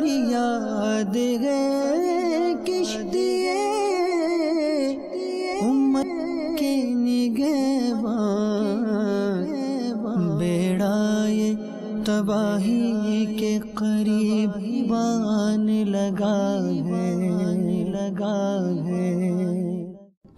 یاد ہے کشتیے امت کے نگہبان، بیڑا یہ تباہی کے قریب آنے لگا ہے۔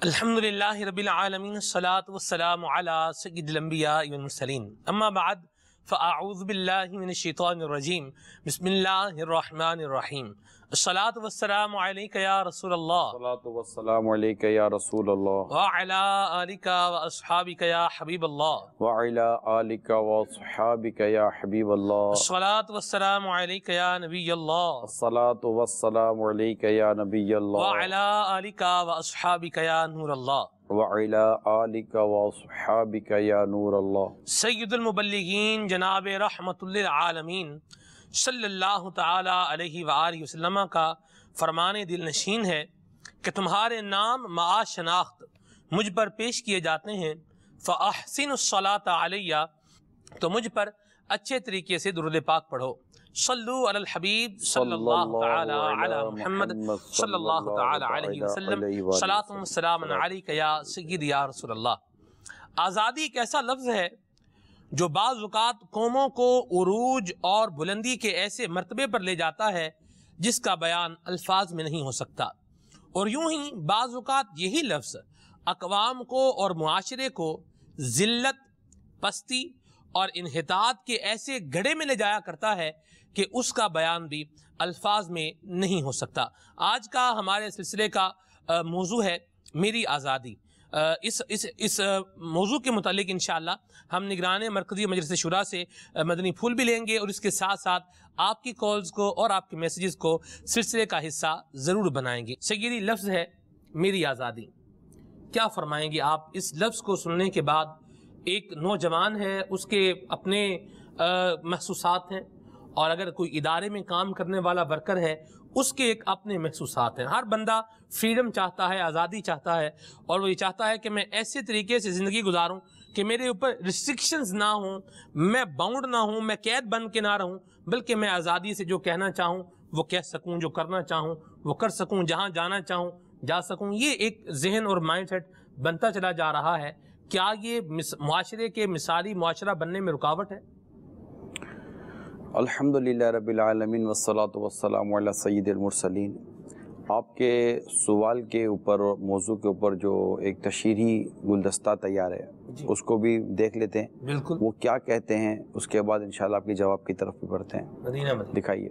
الحمدللہ رب العالمین، الصلاۃ والسلام علی سید الانبیاء والمرسلین، اما بعد فاعوذ باللہ من الشیطان الرجیم، بسم اللہ الرحمن الرحیم۔ الصلاۃ والسلام علیک یا رسول اللہ، الصلاۃ والسلام علیک یا رسول اللہ، وعلی آلک واصحابک یا حبیب اللہ، وعلی آلک واصحابک یا حبیب اللہ، الصلاۃ والسلام علیک یا نبی اللہ، الصلاۃ والسلام علیک یا نبی اللہ، وعلی آلک واصحابک یا نور اللہ، وعلی آلک واصحابک یا نور اللہ۔ سید المبلغین جناب رحمت للعالمین صلی اللہ تعالی علیہ وآلہ وسلم کا فرمان دل نشین ہے کہ تمہارے نام معاش شناخت مجھ پر پیش کیے جاتے ہیں، فاحسن الصلاۃ علیہ، تو مجھ پر اچھے طریقے سے درود پاک پڑھو، صلو علی الحبیب صلی اللہ تعالی علی محمد صلی اللہ تعالی علیہ وسلم، صلاۃ و سلام علیک یا سید یا رسول اللہ۔ آزادی ایک ایسا لفظ ہے جو بعض اوقات قوموں کو عروج اور بلندی کے ایسے مرتبے پر لے جاتا ہے جس کا بیان الفاظ میں نہیں ہو سکتا، اور یوں ہی بعض اوقات یہی لفظ اقوام کو اور معاشرے کو ذلت، پستی اور انحطاط کے ایسے گڑھے میں لے جایا کرتا ہے کہ اس کا بیان بھی الفاظ میں نہیں ہو سکتا۔ آج کا ہمارے سلسلے کا موضوع ہے میری آزادی۔ اس موضوع کے متعلق انشاءاللہ ہم نگران مرکزی مجلس شورا سے مدنی پھول بھی لیں گے، اور اس کے ساتھ ساتھ آپ کی کالز کو اور آپ کے میسیجز کو سلسلے کا حصہ ضرور بنائیں گے۔ سیدی لفظ ہے میری آزادی، کیا فرمائیں گے آپ اس لفظ کو سننے کے بعد؟ ایک نوجوان ہے، اس کے اپنے محسوسات ہیں، اور اگر کوئی ادارے میں کام کرنے والا ورکر ہے اس کے ایک اپنے محسوسات ہیں۔ ہر بندہ فریڈم چاہتا ہے، آزادی چاہتا ہے، اور وہ یہ چاہتا ہے کہ میں ایسے طریقے سے زندگی گزاروں کہ میرے اوپر ریسٹرکشنز نہ ہوں، میں باؤنڈ نہ ہوں، میں قید بن کے نہ رہوں، بلکہ میں آزادی سے جو کہنا چاہوں وہ کہہ سکوں، جو کرنا چاہوں وہ کر سکوں، جہاں جانا چاہوں جا سکوں۔ یہ ایک ذہن اور مائنڈ سیٹ بنتا چلا جا رہا ہے۔ کیا یہ معاشرے کے مثالی معاشرہ بننے میں رکاوٹ ہے؟ الحمدللہ رب العالمین، والصلاۃ والسلام علی سید المرسلین۔ آپ کے سوال کے اوپر اور موضوع کے اوپر جو ایک تشریحی گلدستہ تیار ہے اس کو بھی دیکھ لیتے ہیں، بالکل، وہ کیا کہتے ہیں، اس کے بعد انشاءاللہ آپ کے جواب کی طرف بھی بڑھتے ہیں۔ دکھائیے۔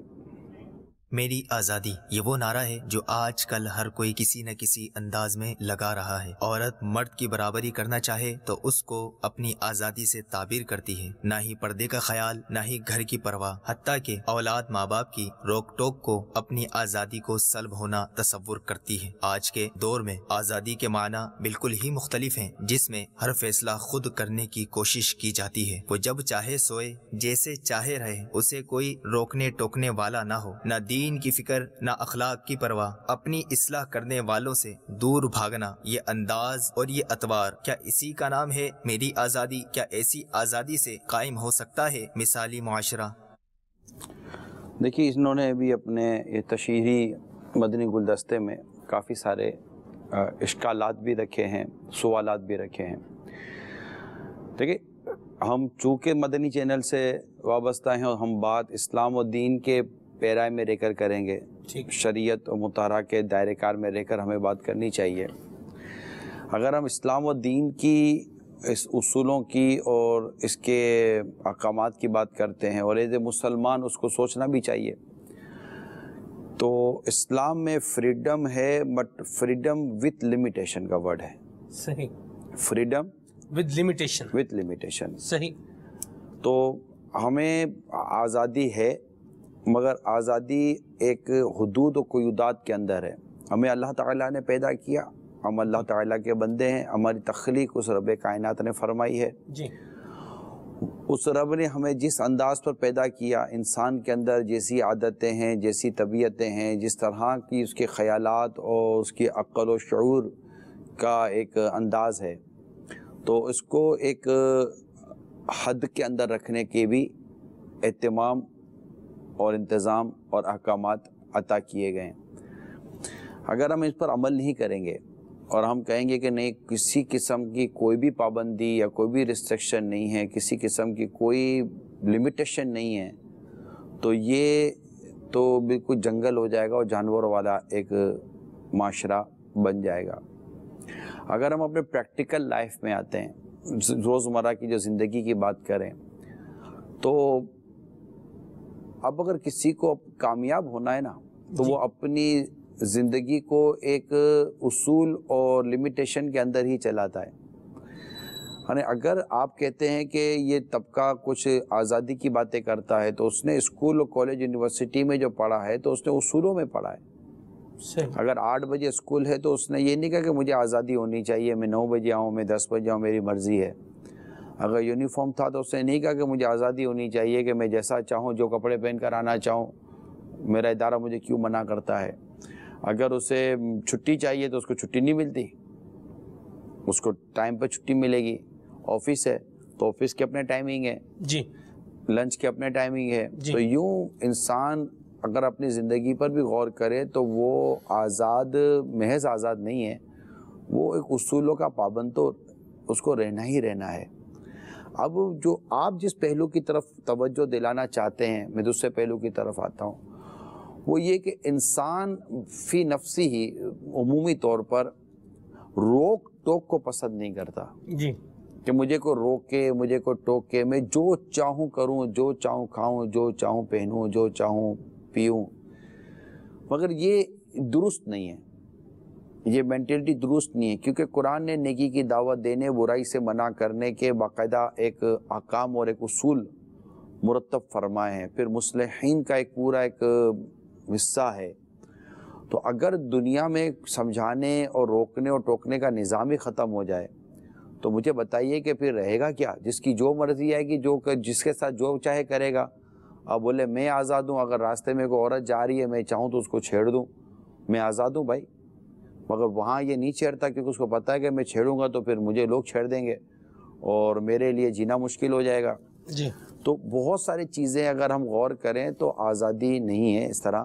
میری آزادی، یہ وہ نعرہ ہے جو آج کل ہر کوئی کسی نہ کسی انداز میں لگا رہا ہے۔ عورت مرد کی برابری کرنا چاہے تو اس کو اپنی آزادی سے تعبیر کرتی ہے، نہ ہی پردے کا خیال، نہ ہی گھر کی پرواہ، حتیٰ کہ اولاد ماں باپ کی روک ٹوک کو اپنی آزادی کو سلب ہونا تصور کرتی ہے۔ آج کے دور میں آزادی کے معنی بالکل ہی مختلف ہیں، جس میں ہر فیصلہ خود کرنے کی کوشش کی جاتی ہے۔ وہ جب چاہے سوئے، جیسے چاہے رہے، اسے کوئی روکنے ٹوکنے والا نہ ہو، نہ دین کی فکر، نہ اخلاق کی پرواہ، اپنی اصلاح کرنے والوں سے دور بھاگنا، یہ انداز اور یہ اطوار، کیا اسی کا نام ہے میری آزادی؟ کیا ایسی آزادی سے قائم ہو سکتا ہے مثالی معاشرہ؟ دیکھیے، انہوں نے بھی اپنے یہ تشریحی مدنی گلدستے میں کافی سارے اشکالات بھی رکھے ہیں، سوالات بھی رکھے ہیں۔ دیکھیے، ہم چونکہ مدنی چینل سے وابستہ ہیں اور ہم بات اسلام و دین کے پیرائے میں رہ کر کریں گے، شریعت و مطالعہ کے دائرے کار میں رہ کر ہمیں بات کرنی چاہیے۔ اگر ہم اسلام و دین کی اس اصولوں کی اور اس کے احکامات کی بات کرتے ہیں، اور ایز اے مسلمان اس کو سوچنا بھی چاہیے، تو اسلام میں فریڈم ہے، بٹ فریڈم وتھ لمیٹیشن کا ورڈ ہے۔ صحیح، فریڈم وتھ لمیٹیشن، صحیح۔ تو ہمیں آزادی ہے، مگر آزادی ایک حدود و قیودات کے اندر ہے۔ ہمیں اللہ تعالیٰ نے پیدا کیا، ہم اللہ تعالیٰ کے بندے ہیں، ہماری تخلیق اس رب کائنات نے فرمائی ہے۔ جی، اس رب نے ہمیں جس انداز پر پیدا کیا، انسان کے اندر جیسی عادتیں ہیں، جیسی طبیعتیں ہیں، جس طرح کی اس کے خیالات اور اس کی عقل و شعور کا ایک انداز ہے، تو اس کو ایک حد کے اندر رکھنے کی بھی اہتمام اور انتظام اور احکامات عطا کیے گئے ہیں. اگر ہم اس پر عمل نہیں کریں گے اور ہم کہیں گے کہ نہیں کسی قسم کی کوئی بھی پابندی یا کوئی بھی ریسٹرکشن نہیں ہے، کسی قسم کی کوئی لمیٹیشن نہیں ہے، تو یہ تو بالکل جنگل ہو جائے گا اور جانوروں والا ایک معاشرہ بن جائے گا. اگر ہم اپنے پریکٹیکل لائف میں آتے ہیں، روزمرہ کی جو زندگی کی بات کریں، تو اب اگر کسی کو کامیاب ہونا ہے نا تو وہ اپنی زندگی کو ایک اصول اور لمیٹیشن کے اندر ہی چلاتا ہے. یعنی اگر آپ کہتے ہیں کہ یہ طبقہ کچھ آزادی کی باتیں کرتا ہے تو اس نے اسکول اور کالج یونیورسٹی میں جو پڑھا ہے تو اس نے اصولوں میں پڑھا ہے. اگر 8 بجے اسکول ہے تو اس نے یہ نہیں کہا کہ مجھے آزادی ہونی چاہیے، میں 9 بجے آؤں، میں 10 بجے آؤں، میری مرضی ہے. اگر یونیفارم تھا تو اس نے نہیں کہا کہ مجھے آزادی ہونی چاہیے کہ میں جیسا چاہوں جو کپڑے پہن کر آنا چاہوں، میرا ادارہ مجھے کیوں منع کرتا ہے. اگر اسے چھٹی چاہیے تو اس کو چھٹی نہیں ملتی، اس کو ٹائم پہ چھٹی ملے گی. آفس ہے تو آفس کے اپنے ٹائمنگ ہے، جی لنچ کے اپنے ٹائمنگ ہے. تو یوں انسان اگر اپنی زندگی پر بھی غور کرے تو وہ آزاد، محض آزاد نہیں ہے، وہ ایک اصولوں کا پابند تو اس کو رہنا ہی رہنا ہے. اب جو آپ جس پہلو کی طرف توجہ دلانا چاہتے ہیں، میں دوسرے پہلو کی طرف آتا ہوں. وہ یہ کہ انسان فی نفسی ہی عمومی طور پر روک ٹوک کو پسند نہیں کرتا، جی کہ مجھے کو روکے، مجھے کو ٹوکے، میں جو چاہوں کروں، جو چاہوں کھاؤں، جو چاہوں پہنوں، جو چاہوں پیوں. مگر یہ درست نہیں ہے، یہ مینٹلٹی درست نہیں ہے، کیونکہ قرآن نے نیکی کی دعوت دینے، برائی سے منع کرنے کے باقاعدہ ایک احکام اور ایک اصول مرتب فرمائے ہیں. پھر مصلحین کا ایک پورا ایک حصہ ہے. تو اگر دنیا میں سمجھانے اور روکنے اور ٹوکنے کا نظام ہی ختم ہو جائے تو مجھے بتائیے کہ پھر رہے گا کیا؟ جس کی جو مرضی آئے گی، جس کے ساتھ جو چاہے کرے گا. اب بولے میں آزاد ہوں، اگر راستے میں کوئی عورت جا رہی ہے میں چاہوں تو اس کو چھیڑ دوں، میں آزاد ہوں بھائی. مگر وہاں یہ نہیں چھیڑتا کیونکہ اس کو پتہ ہے کہ میں چھیڑوں گا تو پھر مجھے لوگ چھیڑ دیں گے اور میرے لیے جینا مشکل ہو جائے گا. جی تو بہت ساری چیزیں اگر ہم غور کریں تو آزادی نہیں ہے اس طرح.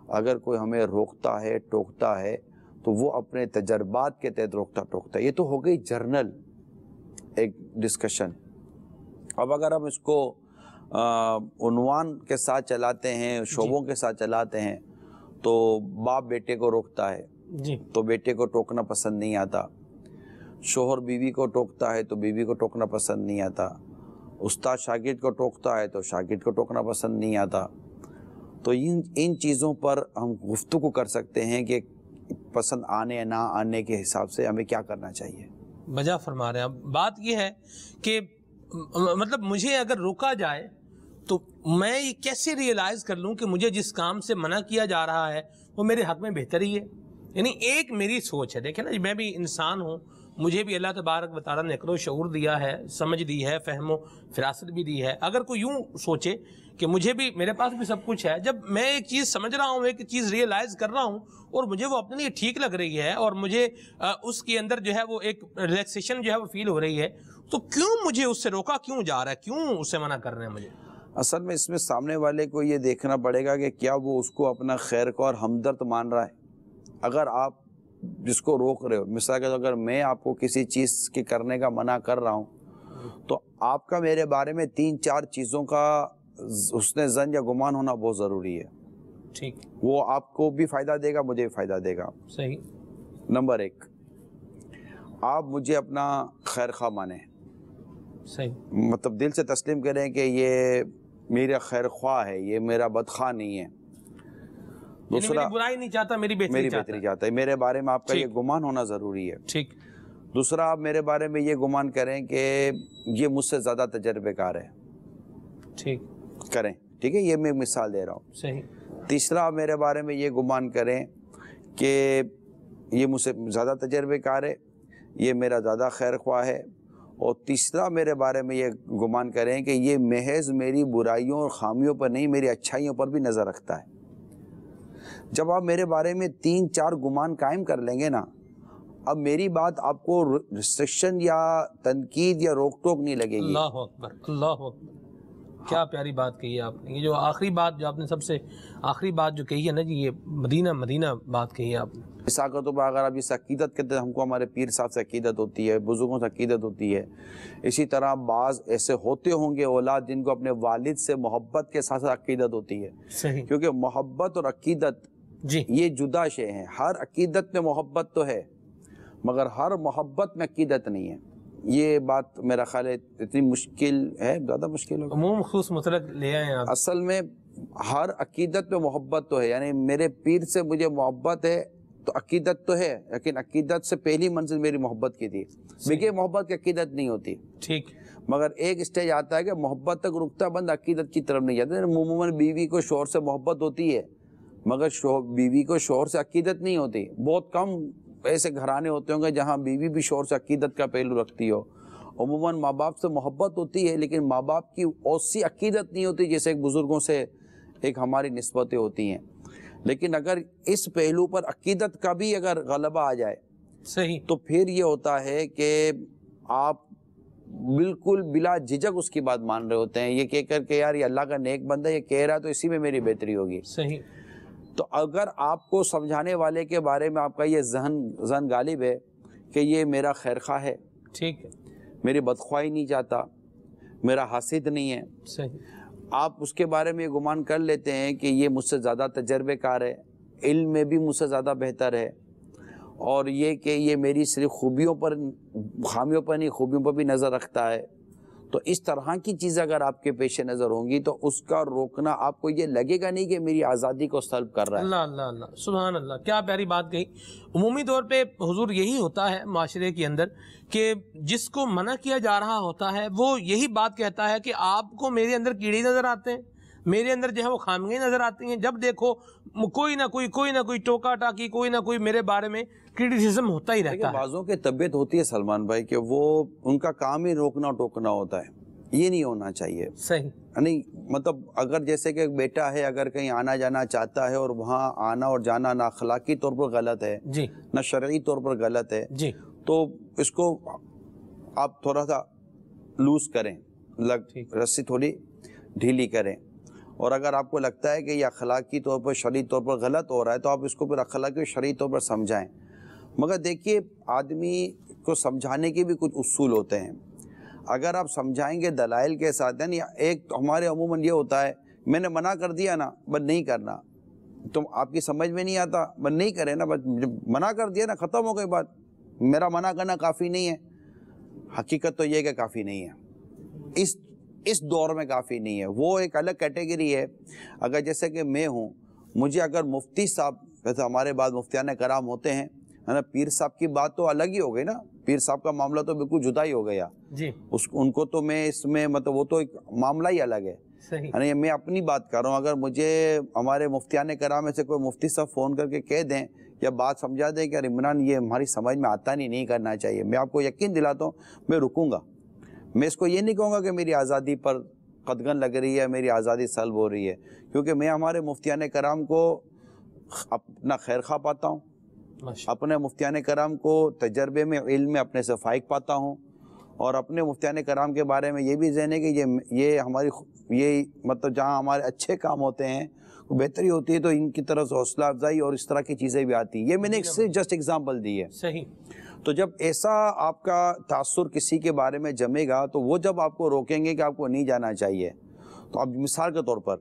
اگر کوئی ہمیں روکتا ہے، ٹوکتا ہے تو وہ اپنے تجربات کے تحت روکتا ٹوکتا ہے. یہ تو ہو گئی جرنل ایک ڈسکشن. اب اگر ہم اس کو عنوان کے ساتھ چلاتے ہیں، شعبوں کے ساتھ چلاتے ہیں، تو باپ بیٹے کو روکتا ہے جی تو بیٹے کو ٹوکنا پسند نہیں آتا. شوہر بیوی کو ٹوکتا ہے تو بیوی کو ٹوکنا پسند نہیں آتا. استاد شاگرد کو ٹوکتا ہے تو شاگرد کو ٹوکنا پسند نہیں آتا. تو ان چیزوں پر ہم گفتگو کر سکتے ہیں کہ پسند آنے یا نہ آنے کے حساب سے ہمیں کیا کرنا چاہیے. بجا فرما رہے ہیں. بات یہ ہے کہ مطلب مجھے اگر روکا جائے تو میں یہ کیسے ریئلائز کر لوں کہ مجھے جس کام سے منع کیا جا رہا ہے وہ میرے حق میں بہتر ہی ہے. یعنی ایک میری سوچ ہے، دیکھیں نا میں بھی انسان ہوں، مجھے بھی اللہ تبارک و تعالیٰ نے عقل و شعور دیا ہے، سمجھ دی ہے، فہم و فراست بھی دی ہے. اگر کوئی یوں سوچے کہ مجھے بھی، میرے پاس بھی سب کچھ ہے، جب میں ایک چیز سمجھ رہا ہوں، ایک چیز ریئلائز کر رہا ہوں اور مجھے وہ اپنے لیے ٹھیک لگ رہی ہے اور مجھے اس کے اندر جو ہے وہ ایک ریلیکسیشن جو ہے وہ فیل ہو رہی ہے، تو کیوں مجھے اس سے روکا کیوں جا رہا ہے، کیوں اس سے منع کر رہے ہیں مجھے؟ اصل میں اس میں سامنے والے کو یہ دیکھنا پڑے گا کہ کیا وہ اس کو اپنا خیر خواہ اور ہمدرد مان رہا ہے. اگر آپ جس کو روک رہے ہو، مثال کے طور پر اگر میں آپ کو کسی چیز کے کرنے کا منع کر رہا ہوں تو آپ کا میرے بارے میں 3-4 چیزوں کا حسن ظن یا گمان ہونا بہت ضروری ہے. ٹھیک، وہ آپ کو بھی فائدہ دے گا، مجھے بھی فائدہ دے گا. صحیح. نمبر 1، آپ مجھے اپنا خیر خواہ مانیں، صحیح، مطلب دل سے تسلیم کریں کہ یہ میرا خیر خواہ ہے، یہ میرا بدخواہ نہیں ہے. دوسرا، میری برائی نہیں چاہتا، میری بہتری چاہتا ہے. میرے بارے میں آپ کا یہ گمان ہونا ضروری ہے. ٹھیک. دوسرا، آپ میرے بارے میں یہ گمان کریں کہ یہ مجھ سے زیادہ تجربے کار ہے. ٹھیک کریں، ٹھیک ہے، یہ میں مثال دے رہا ہوں. صحیح. تیسرا، آپ میرے بارے میں یہ گمان کریں کہ یہ مجھ سے زیادہ تجربے کار ہے، یہ میرا زیادہ خیر خواہ ہے. اور تیسرا، میرے بارے میں یہ گمان کریں کہ یہ محض میری برائیوں اور خامیوں پر نہیں، میری اچھائیوں پر بھی نظر رکھتا ہے. جب آپ میرے بارے میں 3-4 گمان قائم کر لیں گے نا، اب میری بات آپ کو ریسٹرکشن یا تنقید یا روک ٹوک نہیں لگے گی. اللہ اکبر، اللہ اکبر. کیا پیاری بات کہی ہے آپ نے. یہ جو آخری بات جو آپ نے سب سے آخری بات جو کہی ہے نا جی، یہ مدینہ بات کہی ہے آپ نے. اساقتوں پر اگر آپ اس عقیدت کہتے ہیں، ہم کو ہمارے پیر صاحب سے عقیدت ہوتی ہے، بزرگوں سے عقیدت ہوتی ہے. اسی طرح بعض ایسے ہوتے ہوں گے اولاد جن کو اپنے والد سے محبت کے ساتھ ساتھ عقیدت ہوتی ہے. صحیح. کیونکہ محبت اور عقیدت جی یہ جدا شے ہیں. ہر عقیدت میں محبت تو ہے مگر ہر محبت میں عقیدت نہیں ہے. یہ بات میرا خیال ہے اتنی مشکل ہے، زیادہ مشکل ہوگا. عموم خصوص مطلق لے آئے آپ. اصل میں ہر عقیدت میں محبت تو ہے، یعنی میرے پیر سے مجھے محبت ہے تو عقیدت تو ہے، لیکن عقیدت سے پہلی منزل میری محبت کی تھی. بغیر محبت کی عقیدت نہیں ہوتی. ٹھیک. مگر ایک اسٹیج آتا ہے کہ محبت تک رکتا بند، عقیدت کی طرف نہیں جاتا. عموماً بیوی کو شوہر سے محبت ہوتی ہے مگر بیوی کو شوہر سے عقیدت نہیں ہوتی. بہت کم ایسے گھرانے ہوتے ہوں گے جہاں بیوی بھی شوہر سے عقیدت کا پہلو رکھتی ہو. عموماً ماں باپ سے محبت ہوتی ہے لیکن ماں باپ کی ایسی عقیدت نہیں ہوتی جیسے ایک بزرگوں سے ایک ہماری نسبتیں ہوتی ہیں. لیکن اگر اس پہلو پر عقیدت کا بھی اگر غلبہ آ جائے صحیح تو پھر یہ ہوتا ہے کہ آپ بالکل بلا جھجک اس کی بات مان رہے ہوتے ہیں، یہ کہہ کر کہ یار یہ اللہ کا نیک بندہ یہ کہہ رہا ہے تو اسی میں میری بہتری ہوگی. صحیح. تو اگر آپ کو سمجھانے والے کے بارے میں آپ کا یہ ذہن غالب ہے کہ یہ میرا خیرخواہ ہے، ٹھیک ہے، میری بدخواہی نہیں چاہتا، میرا حاسد نہیں ہے، صحیح. آپ اس کے بارے میں یہ گمان کر لیتے ہیں کہ یہ مجھ سے زیادہ تجربے کار ہے، علم میں بھی مجھ سے زیادہ بہتر ہے، اور یہ کہ یہ میری صرف خوبیوں پر خامیوں پر نہیں خوبیوں پر بھی نظر رکھتا ہے. تو اس طرح کی چیزیں اگر آپ کے پیش نظر ہوں گی تو اس کا روکنا آپ کو یہ لگے گا نہیں کہ میری آزادی کو سلب کر رہا ہے. اللہ اللہ اللہ، سبحان اللہ، کیا پیاری بات کہی. عمومی طور پہ حضور یہی ہوتا ہے معاشرے کے اندر کہ جس کو منع کیا جا رہا ہوتا ہے وہ یہی بات کہتا ہے کہ آپ کو میرے اندر کیڑے نظر آتے ہیں، میرے اندر جو ہے وہ خامیاں نظر آتی ہیں. جب دیکھو کوئی نہ کوئی ٹوکا ٹاکی، کوئی نہ کوئی میرے بارے میں کرٹیسزم ہوتا ہی رہتا ہے. بعضوں کی طبیعت ہوتی ہے سلمان بھائی کہ وہ ان کا کام ہی روکنا ٹوکنا ہوتا ہے. یہ نہیں ہونا چاہیے. صحیح. نہیں مطلب اگر جیسے کہ ایک بیٹا ہے اگر کہیں آنا جانا چاہتا ہے اور وہاں آنا اور جانا نہ اخلاقی طور پر غلط ہے جی، نہ شرعی طور پر غلط ہے، جی، تو اس کو آپ تھوڑا سا لوز کریں، رسی تھوڑی ڈھیلی کریں. اور اگر آپ کو لگتا ہے کہ یہ اخلاقی طور پر شرعی طور پر غلط ہو رہا ہے تو آپ اس کو پھر اخلاقی اور شرعی طور پر سمجھائیں. مگر دیکھیے آدمی کو سمجھانے کے بھی کچھ اصول ہوتے ہیں. اگر آپ سمجھائیں گے دلائل کے ساتھ، یعنی ایک ہمارے عموماً یہ ہوتا ہے میں نے منع کر دیا نا بس نہیں کرنا، تم آپ کی سمجھ میں نہیں آتا بس نہیں کرے نا، بس منع کر دیا نا ختم ہو گئی بات، میرا منع کرنا کافی نہیں ہے. حقیقت تو یہ کہ کافی نہیں ہے، اس دور میں کافی نہیں ہے. وہ ایک الگ کیٹیگری ہے. اگر جیسے کہ میں ہوں، مجھے اگر مفتی صاحب، ویسے ہمارے بعد مفتیان کرام ہوتے ہیں نا، پیر صاحب کی بات تو الگ ہی ہو گئی نا، پیر صاحب کا معاملہ تو بالکل جدا ہی ہو گیا. جی، ان کو تو میں اس میں مطلب وہ تو ایک معاملہ ہی الگ ہے. صحیح. یعنی میں اپنی بات کر رہا ہوں. اگر مجھے ہمارے مفتیان کرام میں سے کوئی مفتی صاحب فون کر کے کہہ دیں یا بات سمجھا دیں کہ عمران یہ ہماری سمجھ میں آتا نہیں کرنا چاہیے، میں آپ کو یقین دلاتا ہوں میں رکوں گا. میں اس کو یہ نہیں کہوں گا کہ میری آزادی پر قدغن لگ رہی ہے، میری آزادی سلب ہو رہی ہے، کیونکہ میں ہمارے مفتیان کرام کو اپنا خیر خواہ پاتا ہوں، اپنے مفتیان کرام کو تجربے میں علم میں اپنے سے فائق پاتا ہوں، اور اپنے مفتیان کرام کے بارے میں یہ بھی ذہن ہے کہ یہ ہماری یہ مطلب جہاں ہمارے اچھے کام ہوتے ہیں بہتری ہوتی ہے تو ان کی طرف سے حوصلہ افزائی اور اس طرح کی چیزیں بھی آتی ہیں. یہ میں نے ایک سے جسٹ ایگزامپل دی ہے. صحیح. تو جب ایسا آپ کا تاثر کسی کے بارے میں جمے گا تو وہ جب آپ کو روکیں گے کہ آپ کو نہیں جانا چاہیے، تو اب مثال کے طور پر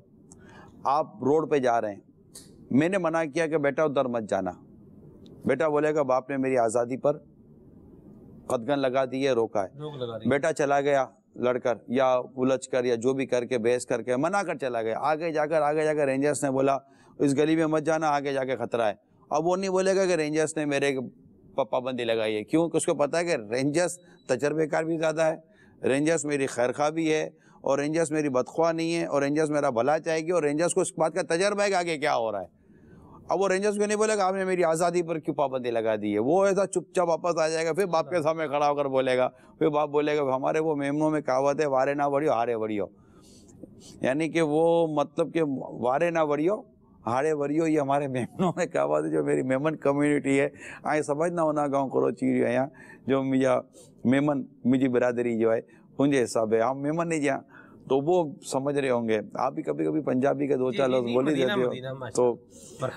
آپ روڈ پہ جا رہے ہیں، میں نے منع کیا کہ بیٹا ادھر مت جانا، بیٹا بولے گا باپ نے میری آزادی پر قدغن لگا دی ہے، روکا ہے. بیٹا چلا گیا لڑ کر یا الجھ کر یا جو بھی کر کے بحث کر کے منع کر چلا گیا. آگے جا کر رینجرز نے بولا اس گلی میں مت جانا، آگے جا کے خطرہ ہے. اب وہ نہیں بولے گا کہ رینجرز نے میرے پابندی لگائی ہے. کیوں کہ اس کو پتا ہے کہ رینجرز تجربے کار بھی زیادہ ہے، رینجرز میری خیرخواہ بھی ہے، اور رینجرز میری بدخواہ نہیں ہے، اور رینجرز میرا بھلا چاہے گی، اور رینجرز کو اس بات کا تجربہ ہے کہ آگے کیا ہو رہا ہے. اب وہ رینجرز کو نہیں بولے گا آپ نے میری آزادی پر کیوں پابندی لگا دی ہے. وہ ایسا چپ چاپ واپس آ جائے گا، پھر باپ کے سامنے کھڑا ہو کر بولے گا، پھر باپ بولے گا ہمارے وہ میمنوں میں کہاوت ہے وارے نہ وڑیو ہارے وڑیو، یعنی کہ وہ مطلب کہ وارے نہ وڑیو ہارے وریو یہ ہمارے میمنوں میں کہاوت ہے. جو میری میمن کمیونٹی ہے آئیں سمجھنا ہونا گاؤں کرو چیری آیا جو مجھا میمن مجھے برادری جو ہے ان کے حساب ہے ہم میمن نہیں جہاں تو وہ سمجھ رہے ہوں گے. آپ بھی کبھی کبھی پنجابی کے 2-4 لفظ بول ہی دیتے ہو,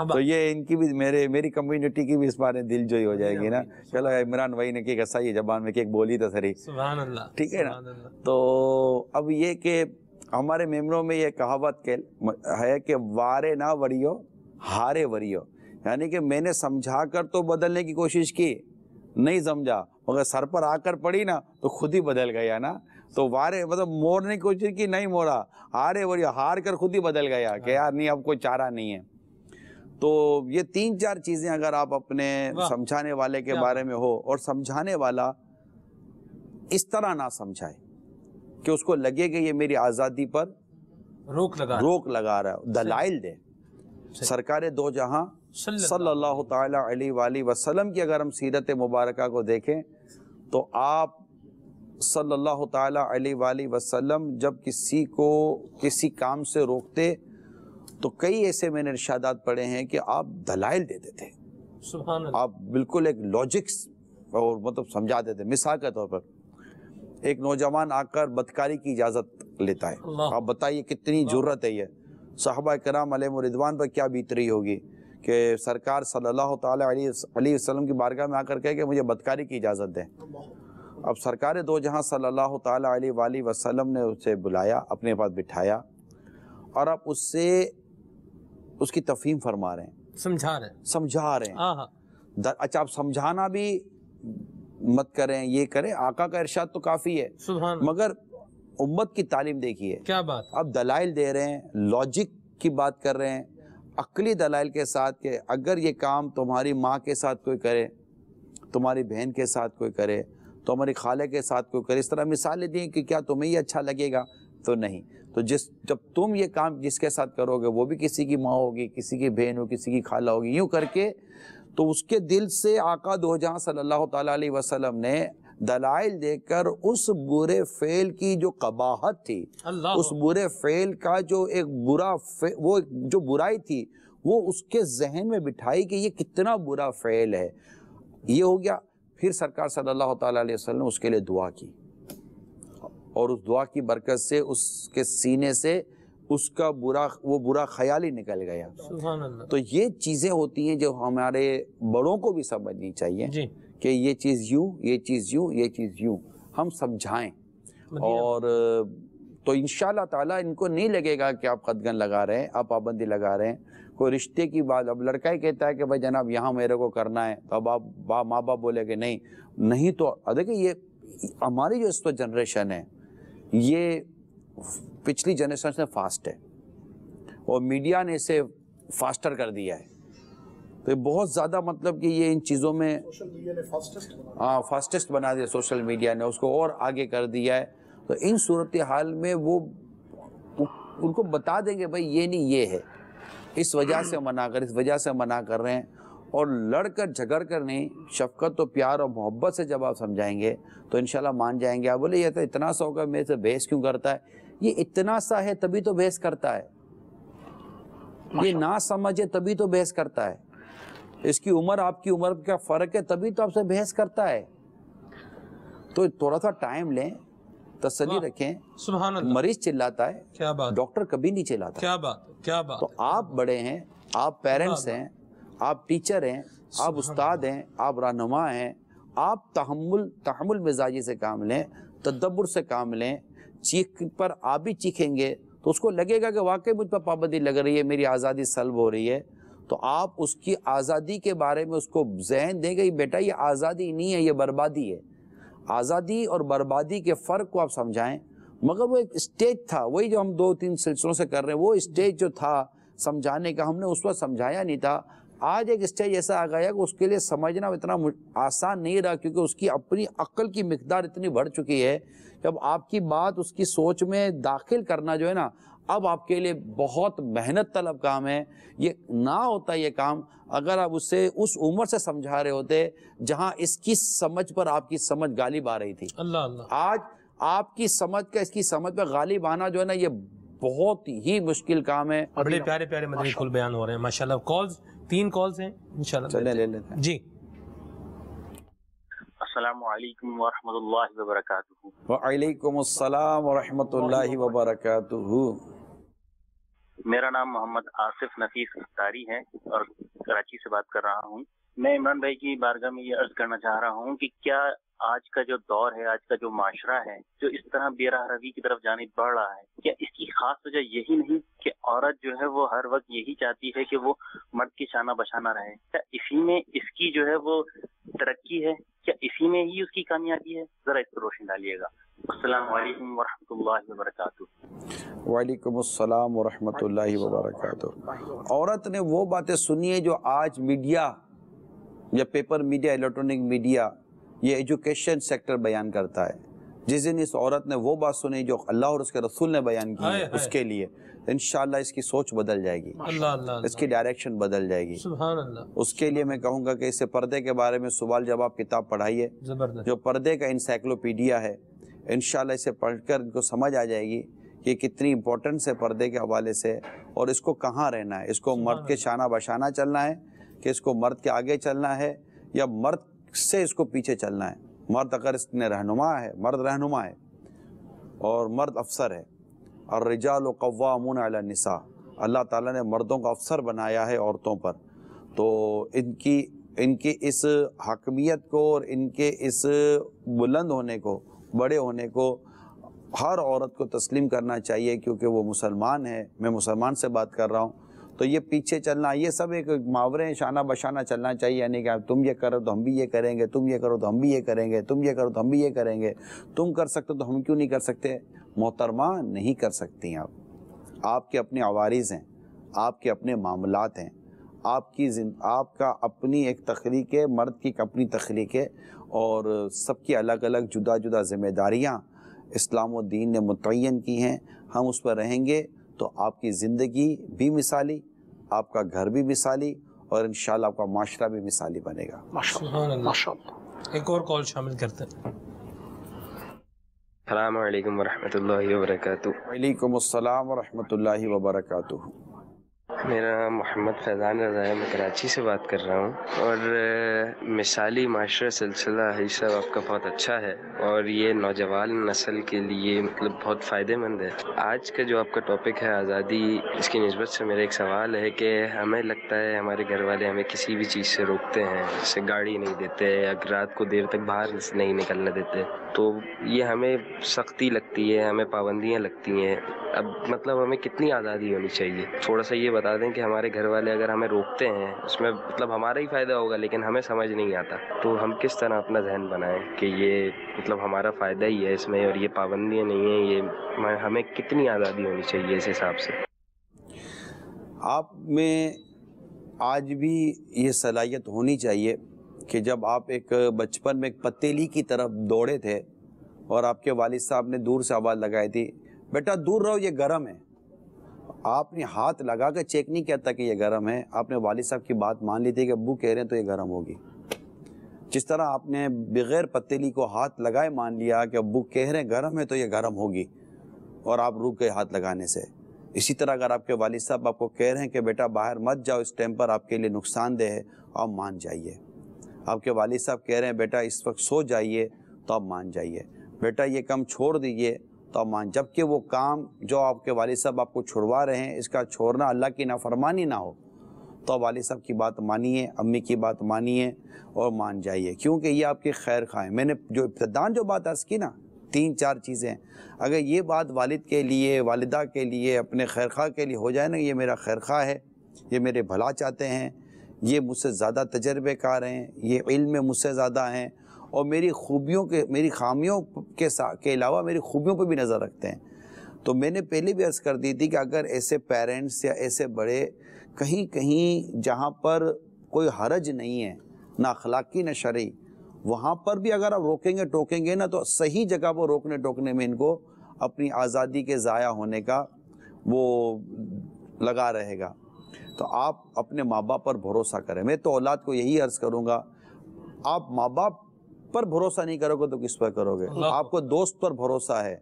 تو یہ ان کی بھی میری کمیونٹی کی بھی اس بارے دل جوئی ہو جائے گی نا. چلو عمران بھائی نے کہ صحیح زبان میں کہ ایک بولی تو سری, سبحان اللہ, ٹھیک ہے نا. تو اب یہ کہ ہمارے میمروں میں یہ کہاوت ہے کہ وارے نہ وریو ہارے وریو, یعنی کہ میں نے سمجھا کر تو بدلنے کی کوشش کی, نہیں سمجھا, مگر سر پر آ کر پڑی نا تو خود ہی بدل گیا نا. تو وارے مطلب مورنے کی کوشش کی, نہیں مورا, ہارے وریو ہار کر خود ہی بدل گیا کہ یار نہیں اب کوئی چارہ نہیں ہے. تو یہ 3-4 چیزیں اگر آپ اپنے سمجھانے والے کے بارے میں ہو, اور سمجھانے والا اس طرح نہ سمجھائے کہ اس کو لگے کہ یہ میری آزادی پر روک لگا رہا ہے, دلائل دے. سرکار دو جہاں صلی اللہ تعالی علیہ وآلہ وسلم کی اگر ہم سیرت مبارکہ کو دیکھیں تو آپ صلی اللہ تعالی علیہ وآلہ وسلم جب کسی کو کسی کام سے روکتے تو کئی ایسے میں نے ارشادات پڑھے ہیں کہ آپ دلائل دیتے تھے, سبحان اللہ, آپ بالکل ایک لاجکس اور مطلب سمجھا دیتے. مثال کے طور پر ایک نوجوان آ کر بدکاری کی اجازت لیتا ہے, آپ بتائیے کتنی جرت ہے یہ. صحابہ کرام علیہ رضوان پر کیا بیت رہی ہوگی کہ سرکار صلی اللہ تعالی علیہ وسلم کی بارگاہ میں آ کر کہے کہ مجھے بدکاری کی اجازت دیں. اب سرکار دو جہاں صلی اللہ تعالی علیہ وآلہ وسلم نے اسے بلایا, اپنے پاس بٹھایا, اور آپ اس سے اس کی تفہیم فرما رہے ہیں, سمجھا رہے ہیں. اچھا آپ سمجھانا بھی مت کریں, یہ کریں, آقا کا ارشاد تو کافی ہے, مگر امت کی تعلیم دیکھیے, کیا بات. اب دلائل دے رہے ہیں, لاجک کی بات کر رہے ہیں, عقلی دلائل کے ساتھ کہ اگر یہ کام تمہاری ماں کے ساتھ کوئی کرے, تمہاری بہن کے ساتھ کوئی کرے, تمہاری خالہ کے ساتھ کوئی کرے, اس طرح مثالیں دیں کہ کیا تمہیں یہ اچھا لگے گا, تو نہیں. تو جب تم یہ کام جس کے ساتھ کرو گے وہ بھی کسی کی ماں ہوگی, کسی کی بہن ہوگی, کسی کی خالہ ہوگی, یوں کر کے تو اس کے دل سے آقا دو جہاں صلی اللہ تعالیٰ علیہ وسلم نے دلائل دے کر اس برے فعل کی جو قباحت تھی, اس برے فعل کا جو ایک وہ جو برائی تھی وہ اس کے ذہن میں بٹھائی کہ یہ کتنا برا فعل ہے. یہ ہو گیا. پھر سرکار صلی اللہ تعالیٰ علیہ وسلم نے اس کے لیے دعا کی, اور اس دعا کی برکت سے اس کے سینے سے اس کا وہ برا خیال ہی نکل گیا. سبحان اللہ. تو یہ چیزیں ہوتی ہیں جو ہمارے بڑوں کو بھی سمجھنی چاہیے کہ یہ چیز یوں, یہ چیز یوں, یہ چیز یوں, ہم سمجھائیں. اور تو انشاءاللہ تعالیٰ ان کو نہیں لگے گا کہ آپ قدغن لگا رہے ہیں, آپ پابندی لگا رہے ہیں. کوئی رشتے کی بات, اب لڑکا ہی کہتا ہے کہ بھائی جناب یہاں میرے کو کرنا ہے, تو اب آپ ماں باپ بولے کہ نہیں. تو دیکھیں یہ ہماری جو اس وقت جنریشن ہے یہ پچھلی جنریشن سے فاسٹ ہے, اور میڈیا نے اسے فاسٹر کر دیا ہے. تو یہ بہت زیادہ مطلب کہ یہ ان چیزوں میں فاسٹسٹ بنا دیا سوشل میڈیا نے, اس کو اور آگے کر دیا ہے. تو ان صورتحال میں وہ ان کو بتا دیں گے بھائی یہ نہیں, یہ ہے, اس وجہ سے منع کر, اس وجہ سے منع کر رہے ہیں. اور لڑ کر جھگڑ کر نہیں, شفقت و پیار اور محبت سے جب آپ سمجھائیں گے تو انشاءاللہ مان جائیں گے. آپ بولے یہ تو اتنا سا ہوگا, میرے سے بحث کیوں کرتا ہے؟ یہ اتنا سا ہے تبھی تو بحث کرتا ہے, یہ نہ سمجھے تبھی تو بحث کرتا ہے. اس کی عمر آپ کی عمر کا فرق ہے تبھی تو آپ سے بحث کرتا ہے. تو تھوڑا سا ٹائم لیں, تسلی رکھیں. سبحان اللہ. مریض چلاتا ہے, کیا بات, ڈاکٹر کبھی نہیں چلاتا. کیا بات, کیا بات. تو آپ بڑے ہیں, آپ پیرنٹس ہیں, آپ ٹیچر ہیں, آپ استاد ہیں, آپ رہنما ہیں. آپ تحمل مزاجی سے کام لیں, تدبر سے کام لیں. چیخ پر آپ بھی چیخیں گے تو اس کو لگے گا کہ واقعی مجھ پر پابندی لگ رہی ہے, میری آزادی سلب ہو رہی ہے. تو آپ اس کی آزادی کے بارے میں اس کو ذہن دیں گے, بیٹا یہ آزادی نہیں ہے, یہ بربادی ہے. آزادی اور بربادی کے فرق کو آپ سمجھائیں. مگر وہ ایک اسٹیج تھا, وہی جو ہم 2-3 سلسلوں سے کر رہے ہیں, وہ اسٹیج جو تھا سمجھانے کا, ہم نے اس وقت سمجھایا نہیں تھا. آج ایک اسٹیج ایسا آ گیا کہ اس کے لیے سمجھنا اتنا آسان نہیں رہا, کیونکہ اس کی اپنی عقل کی مقدار اتنی بڑھ چکی ہے کہ اب آپ کی بات اس کی سوچ میں داخل کرنا جو ہے نا, اب آپ کے لیے بہت محنت طلب کام ہے. یہ نہ ہوتا یہ کام اگر آپ اسے اس عمر سے سمجھا رہے ہوتے جہاں اس کی سمجھ پر آپ کی سمجھ غالب آ رہی تھی. اللہ اللہ. آج آپ کی سمجھ کا اس کی سمجھ پہ غالب آنا جو ہے نا, یہ بہت ہی مشکل کام ہے. بڑے پیارے پیارے مدنی پھول بیان ہو رہے ہیں ماشاءاللہ. 3 کالز ہیں انشاءاللہ. چلیں لے لیتے ہیں. جی السلام علیکم ورحمۃ اللہ وبرکاتہ۔ وعلیکم السلام ورحمۃ اللہ وبرکاتہ۔ میرا نام محمد آصف نفیس اختاری ہے اور کراچی سے بات کر رہا ہوں۔ میں عمران بھائی کی بارگاہ میں یہ عرض کرنا چاہ رہا ہوں کہ کیا آج کا جو دور ہے، آج کا جو معاشرہ ہے، جو اس طرح بے راہ روی کی طرف جانب بڑھ رہا ہے، کیا اس کی خاص وجہ یہی نہیں کہ عورت جو ہے وہ ہر وقت یہی چاہتی ہے کہ وہ مرد کی شانہ بشانہ رہے؟ کیا اسی میں اس کی جو ہے وہ ترقی ہے؟ کیا اسی میں ہی اس کی کامیابی ہے؟ ذرا اس پر روشنی ڈالیے گا۔ السلام علیکم ورحمۃ اللہ وبرکاتہ۔ وعلیکم السلام ورحمۃ اللہ وبرکاتہ۔ عورت نے وہ باتیں سنی ہیں جو آج میڈیا یا پیپر میڈیا، الیکٹرانک میڈیا، یہ ایجوکیشن سیکٹر بیان کرتا ہے۔ جس دن اس عورت نے وہ بات سنی جو اللہ اور اس کے رسول نے بیان کی ہے، اس کے لیے انشاءاللہ اس کی سوچ بدل جائے گی، اس کی ڈائریکشن بدل جائے گی۔ سبحان اللہ۔ اس کے لیے میں کہوں گا کہ اسے پردے کے بارے میں سوال جواب کتاب پڑھائیے، جو پردے کا انسائکلوپیڈیا ہے۔ انشاءاللہ اسے پڑھ کر ان کو سمجھ آ جائے گی کہ کتنی امپورٹنس ہے پردے کے حوالے سے، اور اس کو کہاں رہنا ہے۔ اس کو مرد کے شانہ بشانہ چلنا ہے کہ اس کو مرد کے آگے چلنا ہے، یا مرد سے اس کو پیچھے چلنا ہے۔ مرد اگر اس نے رہنما ہے، مرد رہنما ہے اور مرد افسر ہے۔ الرجال قوامون علی النساء، اللہ تعالیٰ نے مردوں کو افسر بنایا ہے عورتوں پر، تو ان کی اس حاکمیت کو اور ان کے اس بلند ہونے کو، بڑے ہونے کو ہر عورت کو تسلیم کرنا چاہیے، کیونکہ وہ مسلمان ہے۔ میں مسلمان سے بات کر رہا ہوں، تو یہ پیچھے چلنا، یہ سب ایک محاورے شانہ بشانہ چلنا چاہیے، یعنی کہ تم یہ کرو تو ہم بھی یہ کریں گے، تم یہ کرو تو ہم بھی یہ کریں گے، تم یہ کرو تو ہم بھی یہ کریں گے، تم کر سکتے تو ہم کیوں نہیں کر سکتے؟ محترمہ، نہیں کر سکتی آپ کے اپنے عوارض ہیں، آپ کے اپنے معاملات ہیں، آپ کا اپنی ایک تخلیق ہے، مرد کی اپنی تخلیق ہے، اور سب کی الگ الگ جدا جدا ذمہ داریاں اسلام و دین نے متعین کی ہیں۔ ہم اس پر رہیں گے تو آپ کی زندگی بھی مثالی، آپ کا گھر بھی مثالی، اور انشاءاللہ آپ کا معاشرہ بھی مثالی بنے گا۔ سبحان اللہ۔ ایک اور کال شامل کرتے ہیں۔ السلام علیکم ورحمۃ اللہ وبرکاتہ۔ وعلیکم السلام ورحمۃ اللہ وبرکاتہ۔ میرا نام محمد فیضان رضا ہے، میں کراچی سے بات کر رہا ہوں، اور مثالی معاشرہ سلسلہ حاجی صاحب آپ کا بہت اچھا ہے، اور یہ نوجوان نسل کے لیے مطلب بہت فائدہ مند ہے۔ آج کا جو آپ کا ٹاپک ہے آزادی، اس کی نسبت سے میرا ایک سوال ہے کہ ہمیں لگتا ہے ہمارے گھر والے ہمیں کسی بھی چیز سے روکتے ہیں، جیسے گاڑی نہیں دیتے یا رات کو دیر تک باہر نہیں نکلنے دیتے، تو یہ ہمیں سختی لگتی ہے، ہمیں پابندیاں لگتی ہیں۔ اب مطلب ہمیں کتنی آزادی ہونی چاہیے؟ تھوڑا سا یہ بتا دیں کہ ہمارے گھر والے اگر ہمیں روکتے ہیں، اس میں مطلب ہمارا ہی فائدہ ہوگا لیکن ہمیں سمجھ نہیں آتا، تو ہم کس طرح اپنا ذہن بنائیں کہ یہ مطلب ہمارا فائدہ ہی ہے اس میں، اور یہ پابندیاں نہیں ہیں، یہ ہمیں کتنی آزادی ہونی چاہیے اس حساب سے؟ آپ میں آج بھی یہ صلاحیت ہونی چاہیے کہ جب آپ ایک بچپن میں ایک پتیلی کی طرف دوڑے تھے اور آپ کے والد صاحب نے دور سے آواز لگائی تھی، بیٹا دور رہو یہ گرم ہے، آپ نے ہاتھ لگا کے چیک نہیں کیا تھا کہ یہ گرم ہے، آپ نے والد صاحب کی بات مان لی تھی کہ ابو کہہ رہے ہیں تو یہ گرم ہوگی۔ جس طرح آپ نے بغیر پتیلی کو ہاتھ لگائے مان لیا کہ ابو کہہ رہے ہیں گرم ہے تو یہ گرم ہوگی، اور آپ رک گئے ہاتھ لگانے سے۔ اسی طرح اگر آپ کے والد صاحب آپ کو کہہ رہے ہیں کہ بیٹا باہر مت جاؤ، اس ٹائم پر آپ کے لیے نقصان دہ ہے، آپ مان جائیے۔ آپ کے والد صاحب کہہ رہے ہیں بیٹا اس وقت سو جائیے، تو آپ مان جائیے۔ بیٹا یہ کام چھوڑ دیجیے، تو آپ مان، جبکہ وہ کام جو آپ کے والد صاحب آپ کو چھڑوا رہے ہیں، اس کا چھوڑنا اللہ کی نافرمانی نہ ہو، تو آپ والد صاحب کی بات مانیے، امی کی بات مانیے اور مان جائیے، کیونکہ یہ آپ کی خیر خواہ ہیں۔ میں نے جو ابتداً جو بات عرض کی نا، 3-4 چیزیں، اگر یہ بات والد کے لیے، والدہ کے لیے، اپنے خیر خواہ کے لیے ہو جائے نا، یہ میرا خیر خواہ ہے، یہ میرے بھلا چاہتے ہیں، یہ مجھ سے زیادہ تجربے کار ہیں، یہ علم میں مجھ سے زیادہ ہیں، اور میری خوبیوں کے، میری خامیوں کے علاوہ میری خوبیوں پہ بھی نظر رکھتے ہیں، تو میں نے پہلے بھی عرض کر دی تھی کہ اگر ایسے پیرنٹس یا ایسے بڑے کہیں جہاں پر کوئی حرج نہیں ہے، نہ اخلاقی نہ شرعی، وہاں پر بھی اگر آپ روکیں گے ٹوکیں گے نا، تو صحیح جگہ پر روکنے ٹوکنے میں ان کو اپنی آزادی کے ضائع ہونے کا وہ لگا رہے گا۔ تو آپ اپنے ماں باپ پر بھروسہ کریں۔ میں تو اولاد کو یہی عرض کروں گا، آپ ماں باپ پر بھروسہ نہیں کرو گے تو کس پر کرو گے؟ آپ کو دوست پر بھروسہ ہے،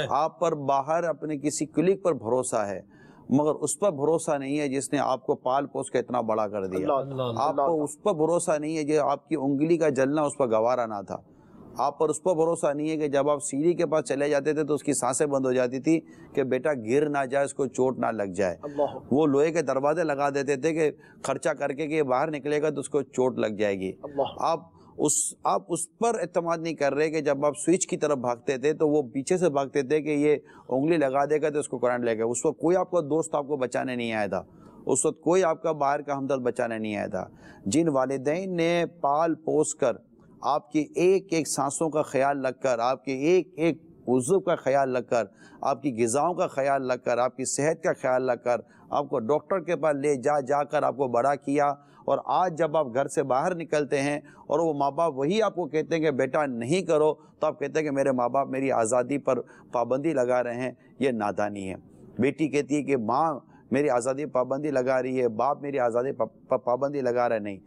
آپ پر باہر اپنے کسی کلیگ پر بھروسہ ہے، مگر اس پر بھروسہ نہیں ہے جس نے آپ کو پال پوس کے اتنا بڑا کر دیا۔ آپ کو اس پر بھروسہ نہیں ہے جو آپ کی انگلی کا جلنا اس پر گوارا نہ تھا۔ آپ پر اس پر بھروسہ نہیں ہے کہ جب آپ سیڑھی کے پاس چلے جاتے تھے تو اس کی سانسیں بند ہو جاتی تھی کہ بیٹا گر نہ جائے، اس کو چوٹ نہ لگ جائے. وہ لوہے کے دروازے لگا دیتے تھے کہ خرچہ کر کے کہ یہ باہر نکلے گا تو اس کو چوٹ لگ جائے گی. آپ اس پر اعتماد نہیں کر رہے کہ جب آپ سوئچ کی طرف بھاگتے تھے تو وہ پیچھے سے بھاگتے تھے کہ یہ انگلی لگا دے گا تو اس کو کرنٹ لے گا. اس وقت کوئی آپ کا دوست آپ کو بچانے نہیں آیا تھا، اس وقت کوئی آپ کا باہر کا ہمدرد بچانے نہیں آیا تھا. جن والدین نے پال پوس کر آپ کی ایک ایک سانسوں کا خیال رکھ کر، آپ کے ایک ایک عضو کا خیال رکھ کر، آپ کی غذاؤں کا خیال رکھ کر، آپ کی صحت کا خیال رکھ کر، آپ کو ڈاکٹر کے پاس لے جا کر آپ کو بڑا کیا، اور آج جب آپ گھر سے باہر نکلتے ہیں اور وہ ماں باپ وہی آپ کو کہتے ہیں کہ بیٹا نہیں کرو، تو آپ کہتے ہیں کہ میرے ماں باپ میری آزادی پر پابندی لگا رہے ہیں. یہ نادانی ہے. بیٹی کہتی ہے کہ ماں میری آزادی پر پابندی لگا رہی ہے، باپ میری آزادی پر پابندی لگا رہے. نہیں،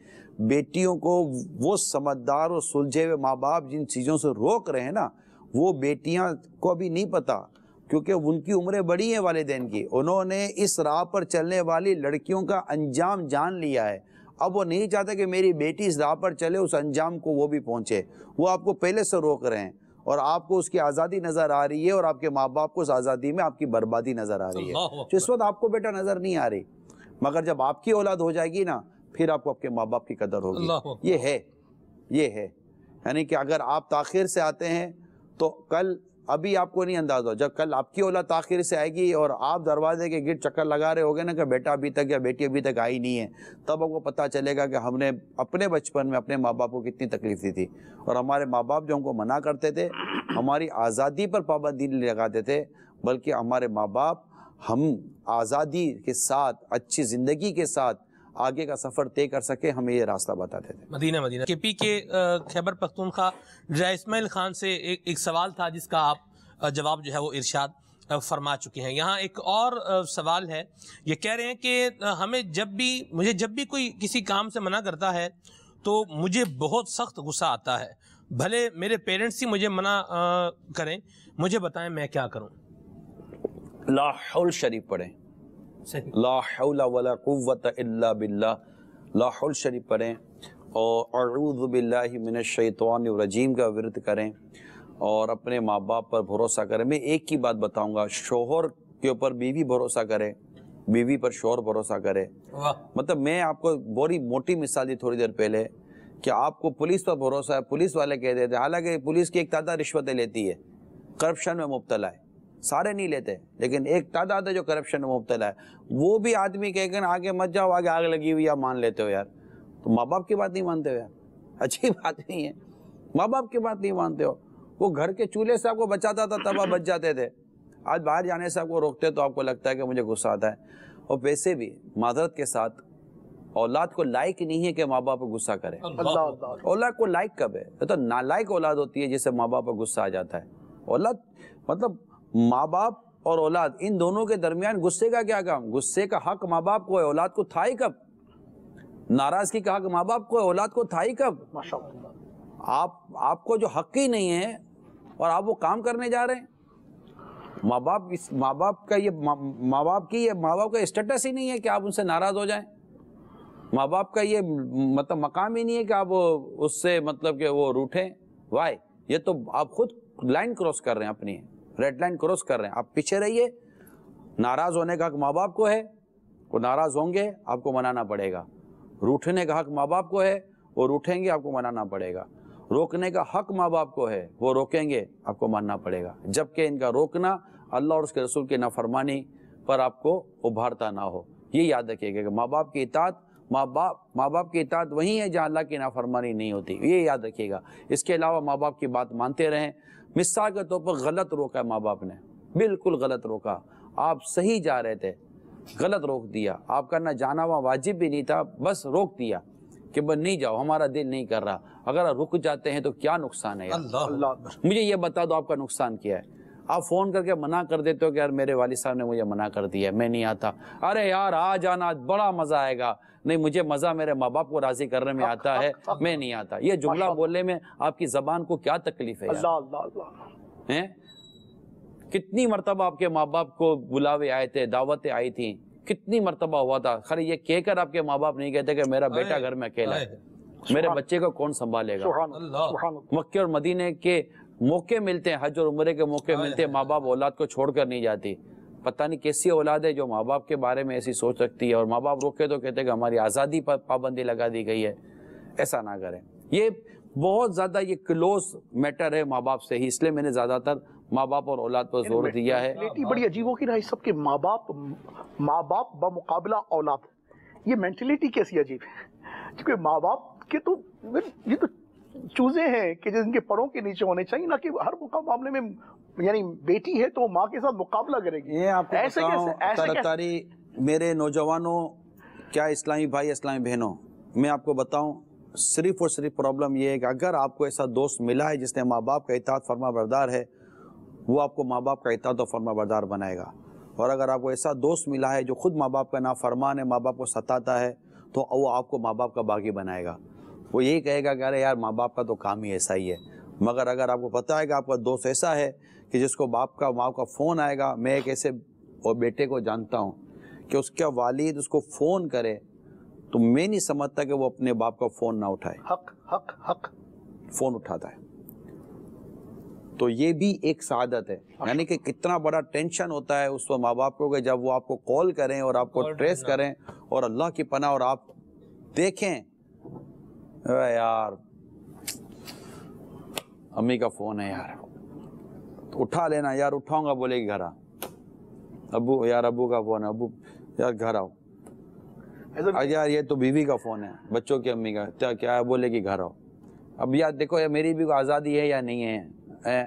بیٹیوں کو وہ سمجھدار اور سلجھے ہوئے ماں باپ جن چیزوں سے روک رہے ہیں نا، وہ بیٹیاں کو ابھی نہیں پتا، کیونکہ ان کی عمریں بڑی ہیں والدین کی. انہوں نے اس راہ پر چلنے والی لڑکیوں کا انجام جان لیا ہے. اب وہ نہیں چاہتے کہ میری بیٹی اس راہ پر چلے، اس انجام کو وہ بھی پہنچے. وہ آپ کو پہلے سے روک رہے ہیں اور آپ کو اس کی آزادی نظر آ رہی ہے، اور آپ کے ماں باپ کو اس آزادی میں آپ کی بربادی نظر آ رہی ہے. جس وقت آپ کو بیٹا نظر نہیں آ رہی، مگر جب آپ کی اولاد ہو جائے گی نا، پھر آپ کو آپ کے ماں باپ کی قدر ہوگی. یہ ہے یعنی کہ اگر آپ تاخیر سے آتے ہیں تو کل ابھی آپ کو نہیں اندازہ ہو، جب کل آپ کی اولاد تاخیر سے آئے گی اور آپ دروازے کے گرد چکر لگا رہے ہوگے نا کہ بیٹا ابھی تک یا بیٹی ابھی تک آئی نہیں ہے، تب آپ کو پتہ چلے گا کہ ہم نے اپنے بچپن میں اپنے ماں باپ کو کتنی تکلیف دی تھی. اور ہمارے ماں باپ جو ہم کو منع کرتے تھے، ہماری آزادی پر پابندی نہیں لگاتے تھے، بلکہ ہمارے ماں باپ ہم آزادی کے ساتھ، اچھی زندگی کے ساتھ آگے کا سفر طے کر سکے، ہمیں یہ راستہ بتاتے تھے. مدینہ کے پی کے خیبر پختونخوا ڈرا اسماعیل خان سے ایک سوال تھا جس کا آپ جواب جو ہے وہ ارشاد فرما چکے ہیں. یہاں ایک اور سوال ہے، یہ کہہ رہے ہیں کہ مجھے جب بھی کوئی کسی کام سے منع کرتا ہے تو مجھے بہت سخت غصہ آتا ہے، بھلے میرے پیرنٹس ہی مجھے منع کریں، مجھے بتائیں میں کیا کروں. لا حول شریف پڑھیں، لا حول ولا قوت الا باللہ. لا حول شریف پڑھیں اور اعوذ باللہ من الشیطان الرجیم کا ورد کریں اور اپنے ماں باپ پر بھروسہ کریں. میں ایک کی بات بتاؤں گا، شوہر کے اوپر بیوی بھروسہ کرے، بیوی پر شوہر بھروسہ کرے. مطلب میں آپ کو بڑی موٹی مثال دی تھوڑی دیر پہلے کہ آپ کو پولیس پر بھروسہ ہے، پولیس والے کہہ دیتے، حالانکہ پولیس کی ایک تعداد رشوتیں لیتی ہے، کرپشن میں مبتلا ہے. سارے نہیں لیتے، لیکن ایک تعداد ہے جو کرپشن میں مبتلا ہے. وہ بھی آدمی کہہ کہ آگے مت جاؤ، آگے آگ لگی ہوئی آپ مان لیتے ہو. یار تو ماں باپ کی بات نہیں مانتے ہو یار، اچھی بات نہیں ہے. ماں باپ کی بات نہیں مانتے ہو. وہ گھر کے چولہے سے آپ کو بچاتا تھا تب آپ بچ جاتے تھے، آج باہر جانے سے آپ کو روکتے تو آپ کو لگتا ہے کہ مجھے غصہ آتا ہے. اور ویسے بھی معذرت کے ساتھ اولاد کو لائق نہیں ہے کہ ماں باپ کو غصہ کرے. اولاد کو لائق کب ہے؟ تو نالائق اولاد ہوتی ہے جسے ماں باپ کو غصہ آ جاتا ہے. اولاد مطلب ماں باپ اور اولاد ان دونوں کے درمیان غصے کا کیا کام؟ غصے کا حق ماں باپ کو ہے، اولاد کو تھا ہی کب؟ ناراضگی کا حق ماں باپ کو ہے، اولاد کو تھا ہی کب؟ آپ کو جو حق ہی نہیں ہے اور آپ وہ کام کرنے جا رہے ہیں. ماں باپ کا اسٹیٹس ہی نہیں ہے کہ آپ ان سے ناراض ہو جائیں. ماں باپ کا یہ مطلب مقام ہی نہیں ہے کہ آپ اس سے مطلب کہ وہ روٹھیں. وائی؟ یہ تو آپ خود لائن کراس کر رہے ہیں، اپنی ریڈ لائن کراس کر رہے ہیں. آپ پیچھے رہیے. ناراض ہونے کا حق ماں باپ کو ہے، وہ ناراض ہوں گے آپ کو منانا پڑے گا. روٹھنے کا حق ماں باپ کو ہے، وہ روٹھیں گے آپ کو منانا پڑے گا. روکنے کا حق ماں باپ کو ہے، وہ روکیں گے آپ کو ماننا پڑے گا، جبکہ ان کا روکنا اللہ اور اس کے رسول کی نافرمانی پر آپ کو ابھارتا نہ ہو. یہ یاد رکھیے گا کہ ماں باپ کی اطاعت ماں باپ کی اطاعت وہی ہے جہاں اللہ کی نافرمانی نہیں ہوتی. یہ یاد رکھیے گا. اس کے علاوہ ماں باپ کی بات مانتے رہیں. مثال کے طور پر غلط روکا ہے ماں باپ نے، بالکل غلط روکا. آپ صحیح جا رہے تھے، غلط روک دیا. آپ کا نہ جانا وہاں واجب بھی نہیں تھا، بس روک دیا کہ بس نہیں جاؤ، ہمارا دل نہیں کر رہا. اگر آپ رک جاتے ہیں تو کیا نقصان ہے یار؟ مجھے یہ بتا دو آپ کا نقصان کیا ہے. آپ فون کر کے منع کر دیتے ہو کہ یار میرے والد صاحب نے مجھے منع کر دیا ہے، میں نہیں آتا. ارے یار آ جانا، بڑا مزہ آئے گا. نہیں، مجھے مزہ میرے ماں باپ کو راضی کرنے میں آتا ہے، میں نہیں آتا. یہ جملہ بولنے میں آپ کی زبان کو کیا تکلیف ہے یار؟ کتنی مرتبہ آپ کے ماں باپ کو بلاوے آئے تھے، دعوتیں آئی تھیں، کتنی مرتبہ ہوا تھا. خالی یہ کہہ کر آپ کے ماں باپ نہیں کہتے کہ میرا بیٹا گھر میں اکیلا ہے. میرے بچے کو کون سنبھالے گا؟ مکے اور مدینے کے موقع ملتے ہیں، حج اور عمرے کے موقع ملتے ہیں، ماں باپ اولاد کو چھوڑ کر نہیں جاتی. پتہ نہیں کیسی اولاد ہے جو ماں باپ کے بارے میں ایسی سوچ رکھتی ہے، اور ماں باپ روکے تو کہتے ہیں کہ ہماری آزادی پر پابندی لگا دی گئی ہے. ایسا نہ کریں. یہ بہت زیادہ یہ کلوز میٹر ہے ماں باپ سے ہی، اس لیے میں نے زیادہ تر ماں باپ اور اولاد پر زور دیا ہے. بڑی عجیب ہو کی رہا ہے سب کے ماں باپ بمقابلہ اولاد، یہ مینٹلٹی کیسی عجیب ہے؟ کیونکہ ماں باپ کے تو یہ تو چوزے ہیں کہ جن کے پروں کے نیچے ہونے چاہیے، نہ کہ ہر معاملے میں یعنی بیٹی ہے تو ماں کے ساتھ مقابلہ کرے گی. یہ آپ کو بتاؤں میرے نوجوانوں، کیا اسلامی بھائی اسلامی بہنوں، میں آپ کو بتاؤں صرف اور صرف پرابلم یہ ہے کہ اگر آپ کو ایسا دوست ملا ہے جس نے ماں باپ کا اطاعت فرما بردار ہے، وہ آپ کو ماں باپ کا اطاعت و فرما بردار بنائے گا. اور اگر آپ کو ایسا دوست ملا ہے جو خود ماں باپ کا نافرمان ہے، ماں باپ کو ستاتا ہے، تو وہ آپ کو ماں باپ کا باغی بنائے گا. وہ یہی کہے گا کہ ارے یار ماں باپ کا تو کام ہی ایسا ہی ہے. مگر اگر آپ کو پتہ ہے کہ آپ کا دوست ایسا ہے کہ جس کو باپ کا ماں کا فون آئے گا، میں ایک ایسے اور بیٹے کو جانتا ہوں کہ اس کا والد اس کو فون کرے تو میں نہیں سمجھتا کہ وہ اپنے باپ کا فون نہ اٹھائے. حق فون اٹھاتا ہے. تو یہ بھی ایک سعادت ہے. یعنی کہ کتنا بڑا ٹینشن ہوتا ہے اس وقت ماں باپ کو کہ جب وہ آپ کو کال کریں اور آپ کو ٹریس کریں، اور اللہ کی پناہ اور آپ دیکھیں یار امی کا فون ہے یار، تو اٹھا لینا. یار اٹھاؤں گا، بولے گی گھر آ. ابو یار ابو کا فون ہے، ابو یار گھر آؤ. یار یہ تو بیوی کا فون ہے، بچوں کی امی کا کیا ہے، بولے گی گھر آؤ. اب یار دیکھو یہ میری بھی آزادی ہے یا نہیں ہے،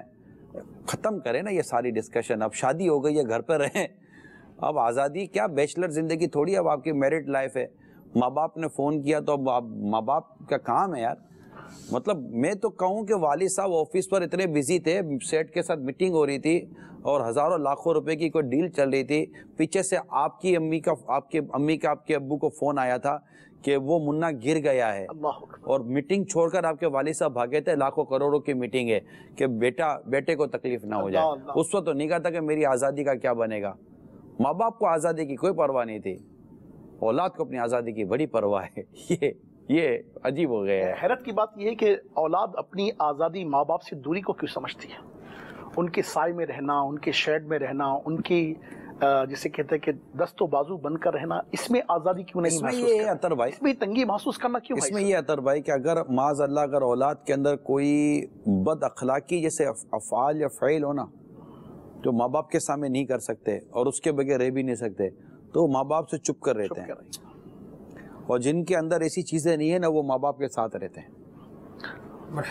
ختم کریں نا یہ ساری ڈسکشن. اب شادی ہو گئی ہے، گھر پہ رہیں. اب آزادی کیا، بیچلر زندگی تھوڑی، اب آپ کی میرڈ لائف ہے. ماں باپ نے فون کیا تو اب ماں باپ کا کام ہے یار. مطلب میں تو کہوں کہ والد صاحب آفس پر اتنے بزی تھے، سیٹ کے ساتھ میٹنگ ہو رہی تھی اور ہزاروں لاکھوں روپے کی کوئی ڈیل چل رہی تھی، پیچھے سے آپ کی امی کا آپ کے ابو کو فون آیا تھا کہ وہ منا گر گیا ہے، اور میٹنگ چھوڑ کر آپ کے والد صاحب بھاگے تھے. لاکھوں کروڑوں کی میٹنگ ہے کہ بیٹے کو تکلیف نہ ہو جائے. اس وقت تو نہیں کہا تھا کہ میری آزادی کا کیا بنے گا. ماں باپ کو آزادی کی کوئی پرواہ نہیں تھی، اولاد کو اپنی آزادی کی بڑی پرواہ ہے. یہ عجیب ہو گیا ہے. حیرت کی بات یہ ہے کہ اولاد اپنی آزادی ماں باپ سے دوری کو کیوں سمجھتی ہے؟ ان کے سائے میں رہنا، ان کے شیڈ میں رہنا، ان کی جسے کہتے ہیں کہ دست و بازو بن کر رہنا، اس میں آزادی کیوں نہیں محسوس کرنا؟ اطہر بھائی اس میں تنگی محسوس کرنا کیوں؟ اس میں یہ اطہر بھائی کہ اگر معاذ اللہ اگر اولاد کے اندر کوئی بد اخلاقی جیسے افعال یا فعل ہونا جو ماں باپ کے سامنے نہیں کر سکتے اور اس کے بغیر رہ بھی نہیں سکتے، تو ماں باپ سے چپ کر رہتے ہیں. اور جن کے اندر ایسی چیزیں نہیں ہیں نا، وہ ماں باپ کے ساتھ رہتے ہیں،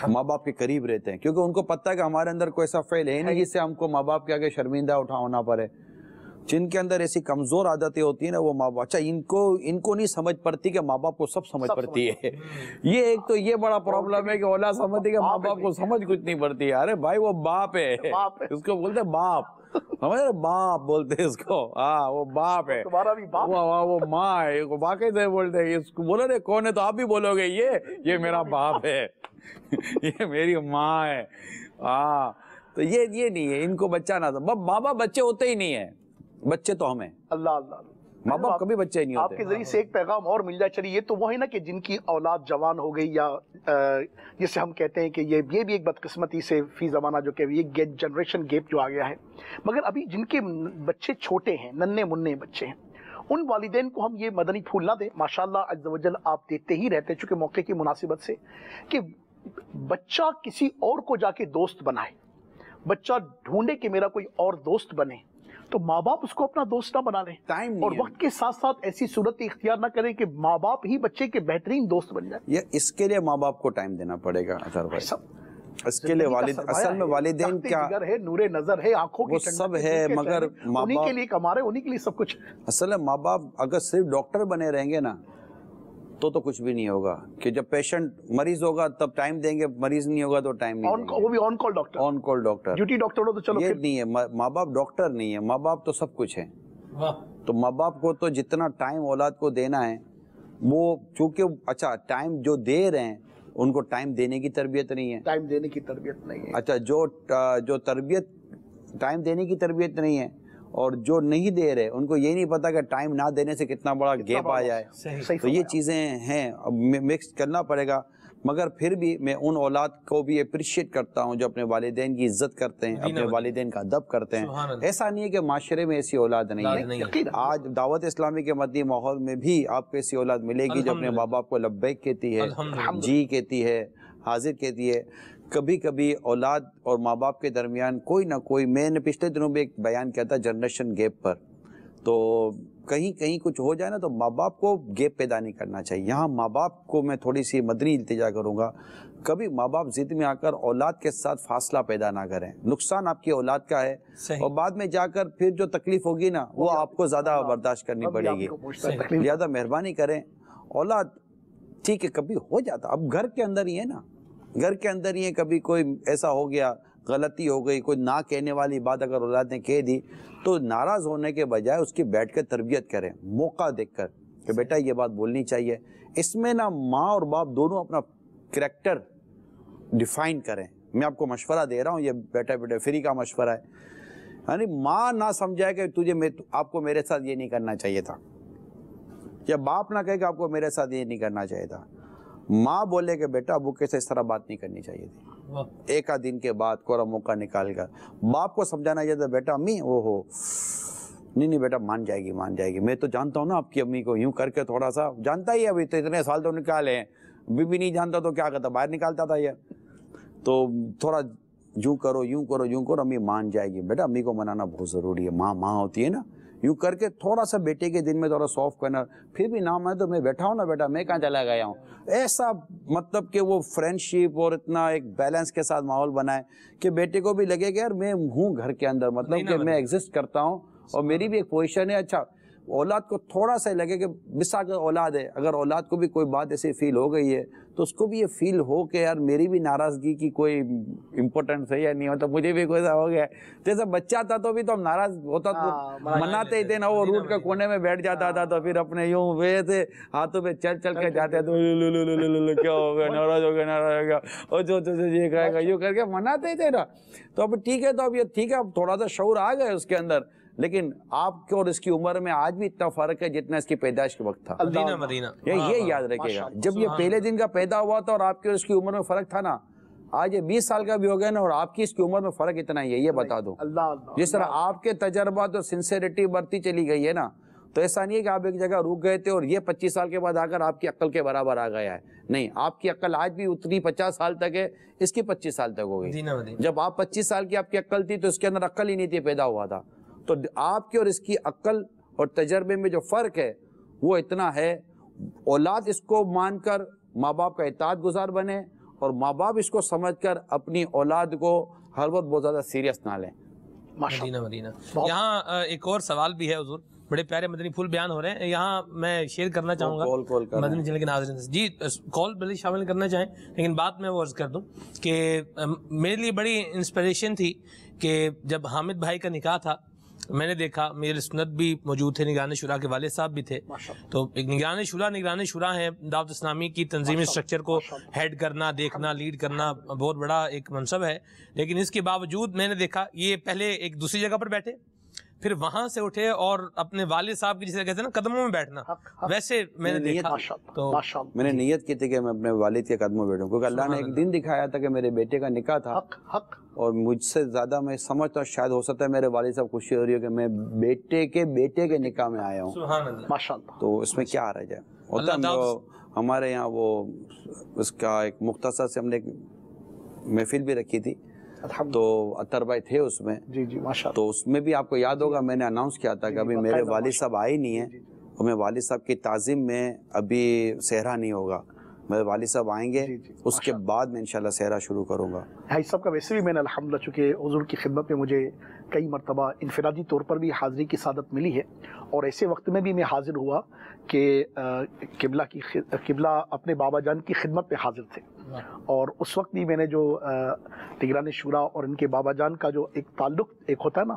ماں باپ کے قریب رہتے ہیں، کیونکہ ان کو پتہ ہے کہ ہمارے اندر کوئی ایسا فعل ہے نہیں جس سے ہم کو ماں باپ کے آگے شرمندہ ہونا پڑے. جن کے اندر ایسی کمزور عادتیں ہوتی ہیں نا، وہ ماں باپ، اچھا ان کو نہیں سمجھ پڑتی کہ ماں باپ کو سب سمجھ پڑتی ہے. یہ ایک تو یہ بڑا پرابلم ہے کہ اولاد سمجھتی کہ ماں باپ کو سمجھ کچھ نہیں پڑتی. ارے بھائی وہ باپ ہے، اس کو بولتے باپ، باپ بولتے اس کو. ہاں وہ باپ ہے، وہ ماں ہے، واقعی سے بولتے ہیں. اس کو بولو رے کون ہے تو آپ بھی بولو گے یہ میرا باپ ہے، یہ میری ماں ہے. ہاں تو یہ نہیں ہے، ان کو بچہ نہ ماں باپ بچے ہوتے ہی نہیں ہیں، بچے تو ہمیں. اللہ اللہ، ماں باپ کبھی بچے نہیں ہوتے. آپ کے ذریعے سے ایک پیغام اور مل جائے. چلیے یہ تو وہ ہے نا کہ جن کی اولاد جوان ہو گئی، یا جسے ہم کہتے ہیں کہ یہ بھی ایک بدقسمتی سے فی زمانہ جو کہ یہ جنریشن گیپ جو آ گیا ہے. مگر ابھی جن کے بچے چھوٹے ہیں، ننھے منھے بچے ہیں، ان والدین کو ہم یہ مدنی پھول نہ دیں. ماشاءاللہ عز و جل آپ دیتے ہی رہتے چونکہ موقع کی مناسبت سے، کہ بچہ کسی اور کو جا کے دوست بنائے، بچہ ڈھونڈے کہ میرا کوئی اور دوست بنے، تو ماں باپ اس کو اپنا دوست نہ بنا لیں، اور وقت کے ساتھ ساتھ ایسی صورت اختیار نہ کریں کہ ماں باپ ہی بچے کے بہترین دوست بن جائیں. یہ اس کے لیے ماں باپ کو ٹائم دینا پڑے گا اطہر بھائی. اس کے لیے اصل میں والدین کیا ہے، نور نظر ہے، آنکھوں کی سب ہے، مگر ماں باپ کے لیے کما رہے، انہی کے لیے سب کچھ. اصل میں ماں باپ اگر صرف ڈاکٹر بنے رہیں گے نا تو کچھ بھی نہیں ہوگا. کہ جب پیشنٹ مریض ہوگا تب ٹائم دیں گے، مریض نہیں ہوگا تو ٹائم نہیں دیں گے. وہ بھی آن کال ڈاکٹر، آن کال ڈاکٹر، ڈیوٹی ڈاکٹر ہو تو چلو. یہ نہیں ہے، ماں باپ ڈاکٹر نہیں ہے، ماں باپ تو سب کچھ ہے. تو ماں باپ کو تو جتنا ٹائم اولاد کو دینا ہے وہ، چونکہ اچھا ٹائم جو دے رہے ہیں ان کو ٹائم دینے کی تربیت نہیں ہے. ٹائم دینے کی تربیت نہیں ہے. اچھا جو تربیت ٹائم دینے کی تربیت نہیں ہے، اور جو نہیں دے رہے ان کو یہ نہیں پتا کہ ٹائم نہ دینے سے کتنا بڑا گیپ آ جائے. تو یہ چیزیں ہیں، اب مکس کرنا پڑے گا. مگر پھر بھی میں ان اولاد کو بھی اپریشیٹ کرتا ہوں جو اپنے والدین کی عزت کرتے ہیں، اپنے والدین کا ادب کرتے ہیں۔ ایسا نہیں ہے کہ معاشرے میں ایسی اولاد نہیں ہے، آج دعوت اسلامی کے مدنی ماحول میں بھی آپ کو ایسی اولاد ملے گی جو اپنے ماں باپ کو لبیک کہتی ہے، جی کہتی ہے، حاضر کہتی ہے۔ کبھی کبھی اولاد اور ماں باپ کے درمیان کوئی نہ کوئی، میں نے پچھلے دنوں بھی ایک بیان کیا تھا جنریشن گیپ پر، تو کہیں کہیں کچھ ہو جائے نا تو ماں باپ کو گیپ پیدا نہیں کرنا چاہیے۔ یہاں ماں باپ کو میں تھوڑی سی مدنی التجا کروں گا، کبھی ماں باپ ضد میں آ کر اولاد کے ساتھ فاصلہ پیدا نہ کریں، نقصان آپ کی اولاد کا ہے، اور بعد میں جا کر پھر جو تکلیف ہوگی نا وہ آپ کو زیادہ برداشت کرنی پڑے گی۔ لہٰذا مہربانی کریں، اولاد ٹھیک ہے کبھی ہو جاتا، اب گھر کے اندر ہی ہے نا، گھر کے اندر ہی ہے، کبھی کوئی ایسا ہو گیا، غلطی ہو گئی، کوئی نہ کہنے والی بات اگر اولاد نے کہہ دی تو ناراض ہونے کے بجائے اس کی بیٹھ کے تربیت کریں، موقع دیکھ کر کہ بیٹا یہ بات بولنی چاہیے۔ اس میں نا ماں اور باپ دونوں اپنا کریکٹر ڈیفائن کریں۔ میں آپ کو مشورہ دے رہا ہوں، یہ بیٹا فری کا مشورہ ہے، یعنی ماں نہ سمجھائے کہ آپ کو میرے ساتھ یہ نہیں کرنا چاہیے تھا، یا باپ نہ کہے کہ آپ کو میرے ساتھ یہ نہیں کرنا چاہیے تھا، ماں بولے کہ بیٹا ابو کے سے اس طرح بات نہیں کرنی چاہیے تھی، ایک آدھ دن کے بعد کوئی موقع نکال کر باپ کو سمجھانا چاہیے تھا، بیٹا امی وہ نہیں بیٹا مان جائے گی، میں تو جانتا ہوں نا آپ کی امی کو، یوں کر کے تھوڑا سا جانتا ہی ہے، ابھی تو اتنے سال تو نکالے ہیں، بھی نہیں جانتا تو کیا کرتا، باہر نکالتا تھا یہ، تو تھوڑا یوں کرو، امی مان جائے گی، بیٹا امی کو منانا بہت ضروری ہے، ماں ہوتی ہے نا، یوں کر کے تھوڑا سا بیٹے کے دن میں تھوڑا سافٹ کرنا، پھر بھی نہ مانے تو میں بیٹھا ہوں نا بیٹا، میں کہاں چلا گیا ہوں، ایسا مطلب کہ وہ فرینڈشپ اور اتنا ایک بیلنس کے ساتھ ماحول بنائے کہ بیٹے کو بھی لگے کہ یار میں ہوں گھر کے اندر، مطلب کہ میں ایگزسٹ کرتا ہوں اور میری بھی ایک پوزیشن ہے۔ اچھا اولاد کو تھوڑا سا لگے کہ بسا کے اولاد ہے، اگر اولاد کو بھی کوئی بات ایسی فیل ہو گئی ہے تو اس کو بھی یہ فیل ہو کہ یار میری بھی ناراضگی کی کوئی امپورٹنس ہے یا نہیں ہوتا، مجھے بھی کوئی ایسا ہو گیا ہے، جیسے بچہ تھا تو بھی تو ہم ناراض ہوتا تو مناتے ہی تھے نا، وہ روٹ کے کونے میں بیٹھ جاتا تھا تو پھر اپنے یوں ویسے ہاتھوں پہ چل کے جاتے تو کیا ہو گیا، ناراض ہو گیا، اور جو یہ کہے گا یوں کر کے مناتے ہی تھے نا، تو اب ٹھیک ہے، تو اب یہ ٹھیک ہے، اب تھوڑا سا شعور آ گیا اس کے اندر، لیکن آپ کے اور اس کی عمر میں آج بھی اتنا فرق ہے جتنا اس کی پیدائش کے وقت تھا۔ مدینہ یہ یاد رکھے گا، جب یہ پہلے دن کا پیدا ہوا تھا اور آپ کی اور اس کی عمر میں فرق تھا نا، آج یہ 20 سال کا بھی ہو گیا نا اور آپ کی اس کی عمر میں فرق اتنا ہی ہے، یہ بتا دو۔ جس طرح آپ کے تجربات اور سنسیریٹی بڑھتی چلی گئی ہے نا، تو ایسا نہیں ہے کہ آپ ایک جگہ رک گئے تھے اور یہ 25 سال کے بعد آ کر آپ کی عقل کے برابر آ گیا ہے، نہیں، آپ کی عقل آج بھی اتنی 50 سال تک ہے، اس کی 25 سال تک ہو گئی۔ جب آپ 25 سال کی آپ کی عقل تھی تو اس کے اندر عقل ہی نہیں تھی، پیدا ہوا تھا، تو آپ کی اور اس کی عقل اور تجربے میں جو فرق ہے وہ اتنا ہے۔ اولاد اس کو مان کر ماں باپ کا اطاعت گزار بنے، اور ماں باپ اس کو سمجھ کر اپنی اولاد کو ہر وقت بہت زیادہ سیریس نہ لیں۔ مدینہ یہاں ایک اور سوال بھی ہے حضور، بڑے پیارے مدنی پھول بیان ہو رہے ہیں، یہاں میں شیئر کرنا چاہوں گا مدنی چینل کے ناظرین سے، جی کال بھلے شامل کرنا چاہیں، لیکن بات میں وہ عرض کر دوں کہ میرے لیے بڑی انسپریشن تھی کہ جب حامد بھائی کا نکاح تھا، میں نے دیکھا میرے سنت بھی موجود تھے، نگران شورا کے والد صاحب بھی تھے، تو ایک نگران شورا ہے، دعوت اسلامی کی تنظیمی سٹرکچر کو ہیڈ کرنا، دیکھنا، لیڈ کرنا بہت بڑا ایک منصب ہے، لیکن اس کے باوجود میں نے دیکھا یہ پہلے ایک دوسری جگہ پر بیٹھے، پھر وہاں سے اٹھے اور اپنے والد صاحب کی جسے کہتے ہیں نا قدموں میں بیٹھنا، ویسے میں نے دیکھا، تو میں نے نیت کی تھی کہ میں اپنے والد کے قدموں میں بیٹھوں، کیونکہ اللہ نے ایک دن دکھایا تھا کہ میرے بیٹے کا نکاح تھا، اور مجھ سے زیادہ میں سمجھتا ہوں شاید ہو سکتا ہے میرے والد صاحب خوشی ہو رہی ہے کہ میں بیٹے کے نکاح میں آیا ہوں، تو اس میں کیا حرج ہے؟ ہوتا ہے ہمارے یہاں وہ اس کا ایک مختصر سے ہم نے ایک محفل بھی رکھی تھی، تو اطہر بھائی تھے اس میں، تو اس میں بھی آپ کو یاد ہوگا میں نے اناؤنس کیا تھا کہ ابھی میرے والد صاحب آئے نہیں ہیں، اور میں والد صاحب کی تعظیم میں ابھی سہرا نہیں ہوگا، میرے والد صاحب آئیں گے اس کے بعد میں انشاءاللہ سہرا شروع کروں گا۔ بھائی صاحب کا ویسے بھی میں نے الحمدللہ چونکہ حضور کی خدمت میں مجھے کئی مرتبہ انفرادی طور پر بھی حاضری کی سعادت ملی ہے، اور ایسے وقت میں بھی میں حاضر ہوا کہ قبلہ اپنے بابا جان کی خدمت میں حاضر تھے، اور اس وقت بھی میں نے جو نگران شورا اور ان کے بابا جان کا جو ایک تعلق ایک ہوتا ہے نا،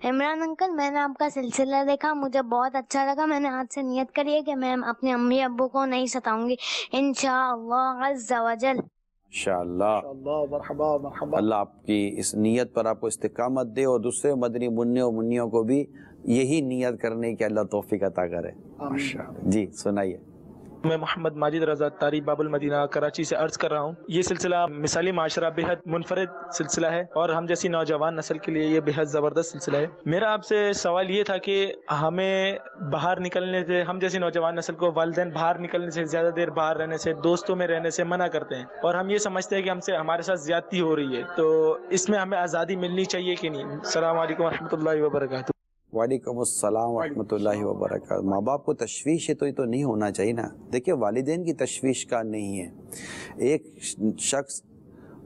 عمران انکل، میں نے آپ کا سلسلہ دیکھا، مجھے بہت اچھا لگا. میں نے آج سے نیت کری ہے کہ میں اپنے امی ابو کو نہیں ستاؤں گی انشاءاللہ عز وجل. انشاءاللہ. مرحبا مرحبا. اللہ آپ کی اس نیت پر آپ کو استقامت دے اور دوسرے مدنی منوں منیوں کو بھی یہی نیت کرنے کی اللہ توفیق عطا کرے. جی سنائیے. میں محمد ماجد رضا تاری باب المدینہ کراچی سے عرض کر رہا ہوں. یہ سلسلہ مثالی معاشرہ بے حد منفرد سلسلہ ہے اور ہم جیسی نوجوان نسل کے لیے یہ بے حد زبردست سلسلہ ہے. میرا آپ سے سوال یہ تھا کہ ہمیں باہر نکلنے سے، ہم جیسی نوجوان نسل کو والدین باہر نکلنے سے، زیادہ دیر باہر رہنے سے، دوستوں میں رہنے سے منع کرتے ہیں اور ہم یہ سمجھتے ہیں کہ ہمارے ساتھ زیادتی ہو رہی ہے. تو اس میں ہمیں آزادی ملنی چاہیے کہ نہیں؟ السلام علیکم ورحمۃ اللہ وبرکاتہ. وعلیکم السلام ورحمۃ اللہ وبرکاتہ. ماں باپ کو تشویش ہے تو یہ تو نہیں ہونا چاہیے نا. دیکھیے والدین کی تشویش کا نہیں ہے. ایک شخص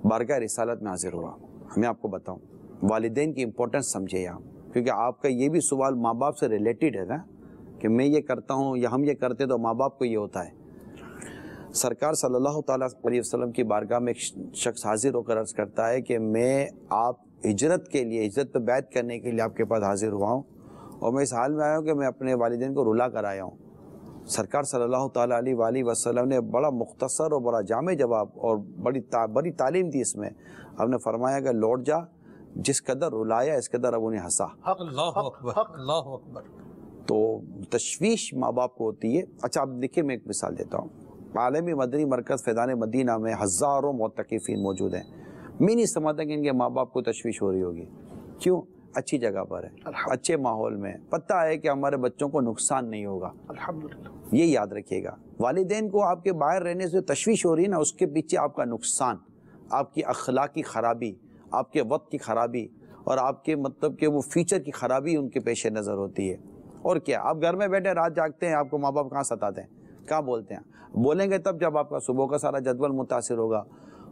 بارگاہ رسالت میں حاضر ہوا. میں آپ کو بتاؤں والدین کی امپورٹنس سمجھے یہاں، کیونکہ آپ کا یہ بھی سوال ماں باپ سے ریلیٹڈ ہے نا کہ میں یہ کرتا ہوں یا ہم یہ کرتے تو ماں باپ کو یہ ہوتا ہے. سرکار صلی اللہ تعالیٰ علیہ وسلم کی بارگاہ میں ایک شخص حاضر ہو کر عرض کرتا ہے کہ میں آپ ہجرت کے لیے، ہجرت پہ بیعت کرنے کے لیے آپ کے پاس حاضر ہوا ہوں اور میں اس حال میں آیا ہوں کہ میں اپنے والدین کو رلا کر آیا ہوں. سرکار صلی اللہ تعالیٰ علیہ وآلہ وسلم نے بڑا مختصر اور بڑا جامع جواب اور بڑی تعلیم دی. اس میں آپ نے فرمایا کہ لوٹ جا، جس قدر رلایا اس قدر اب انہیں ہنسا. اللہ اکبر، اللہ اکبر. تو تشویش ماں باپ کو ہوتی ہے. اچھا اب دیکھیے میں ایک مثال دیتا ہوں. عالمی مدنی مرکز فیضان مدینہ میں ہزاروں معتکفین موجود ہیں. میں نہیں سمجھتا کہ ان کے ماں باپ کو تشویش ہو رہی ہوگی. کیوں؟ اچھی جگہ پر ہے، اچھے ماحول میں، پتہ ہے کہ ہمارے بچوں کو نقصان نہیں ہوگا. یہ یاد رکھیے گا. والدین کو آپ کے باہر رہنے سے تشویش ہو رہی ہے نا، اس کے پیچھے آپ کا نقصان، آپ کی اخلاقی خرابی، آپ کے وقت کی خرابی اور آپ کے مطلب کہ وہ فیچر کی خرابی ان کے پیش نظر ہوتی ہے. اور کیا آپ گھر میں بیٹھے رات جاگتے ہیں، آپ کو ماں باپ کہاں ستاتے ہیں، کہاں بولتے ہیں؟ بولیں گے تب جب آپ کا صبح کا سارا جدول متاثر ہوگا.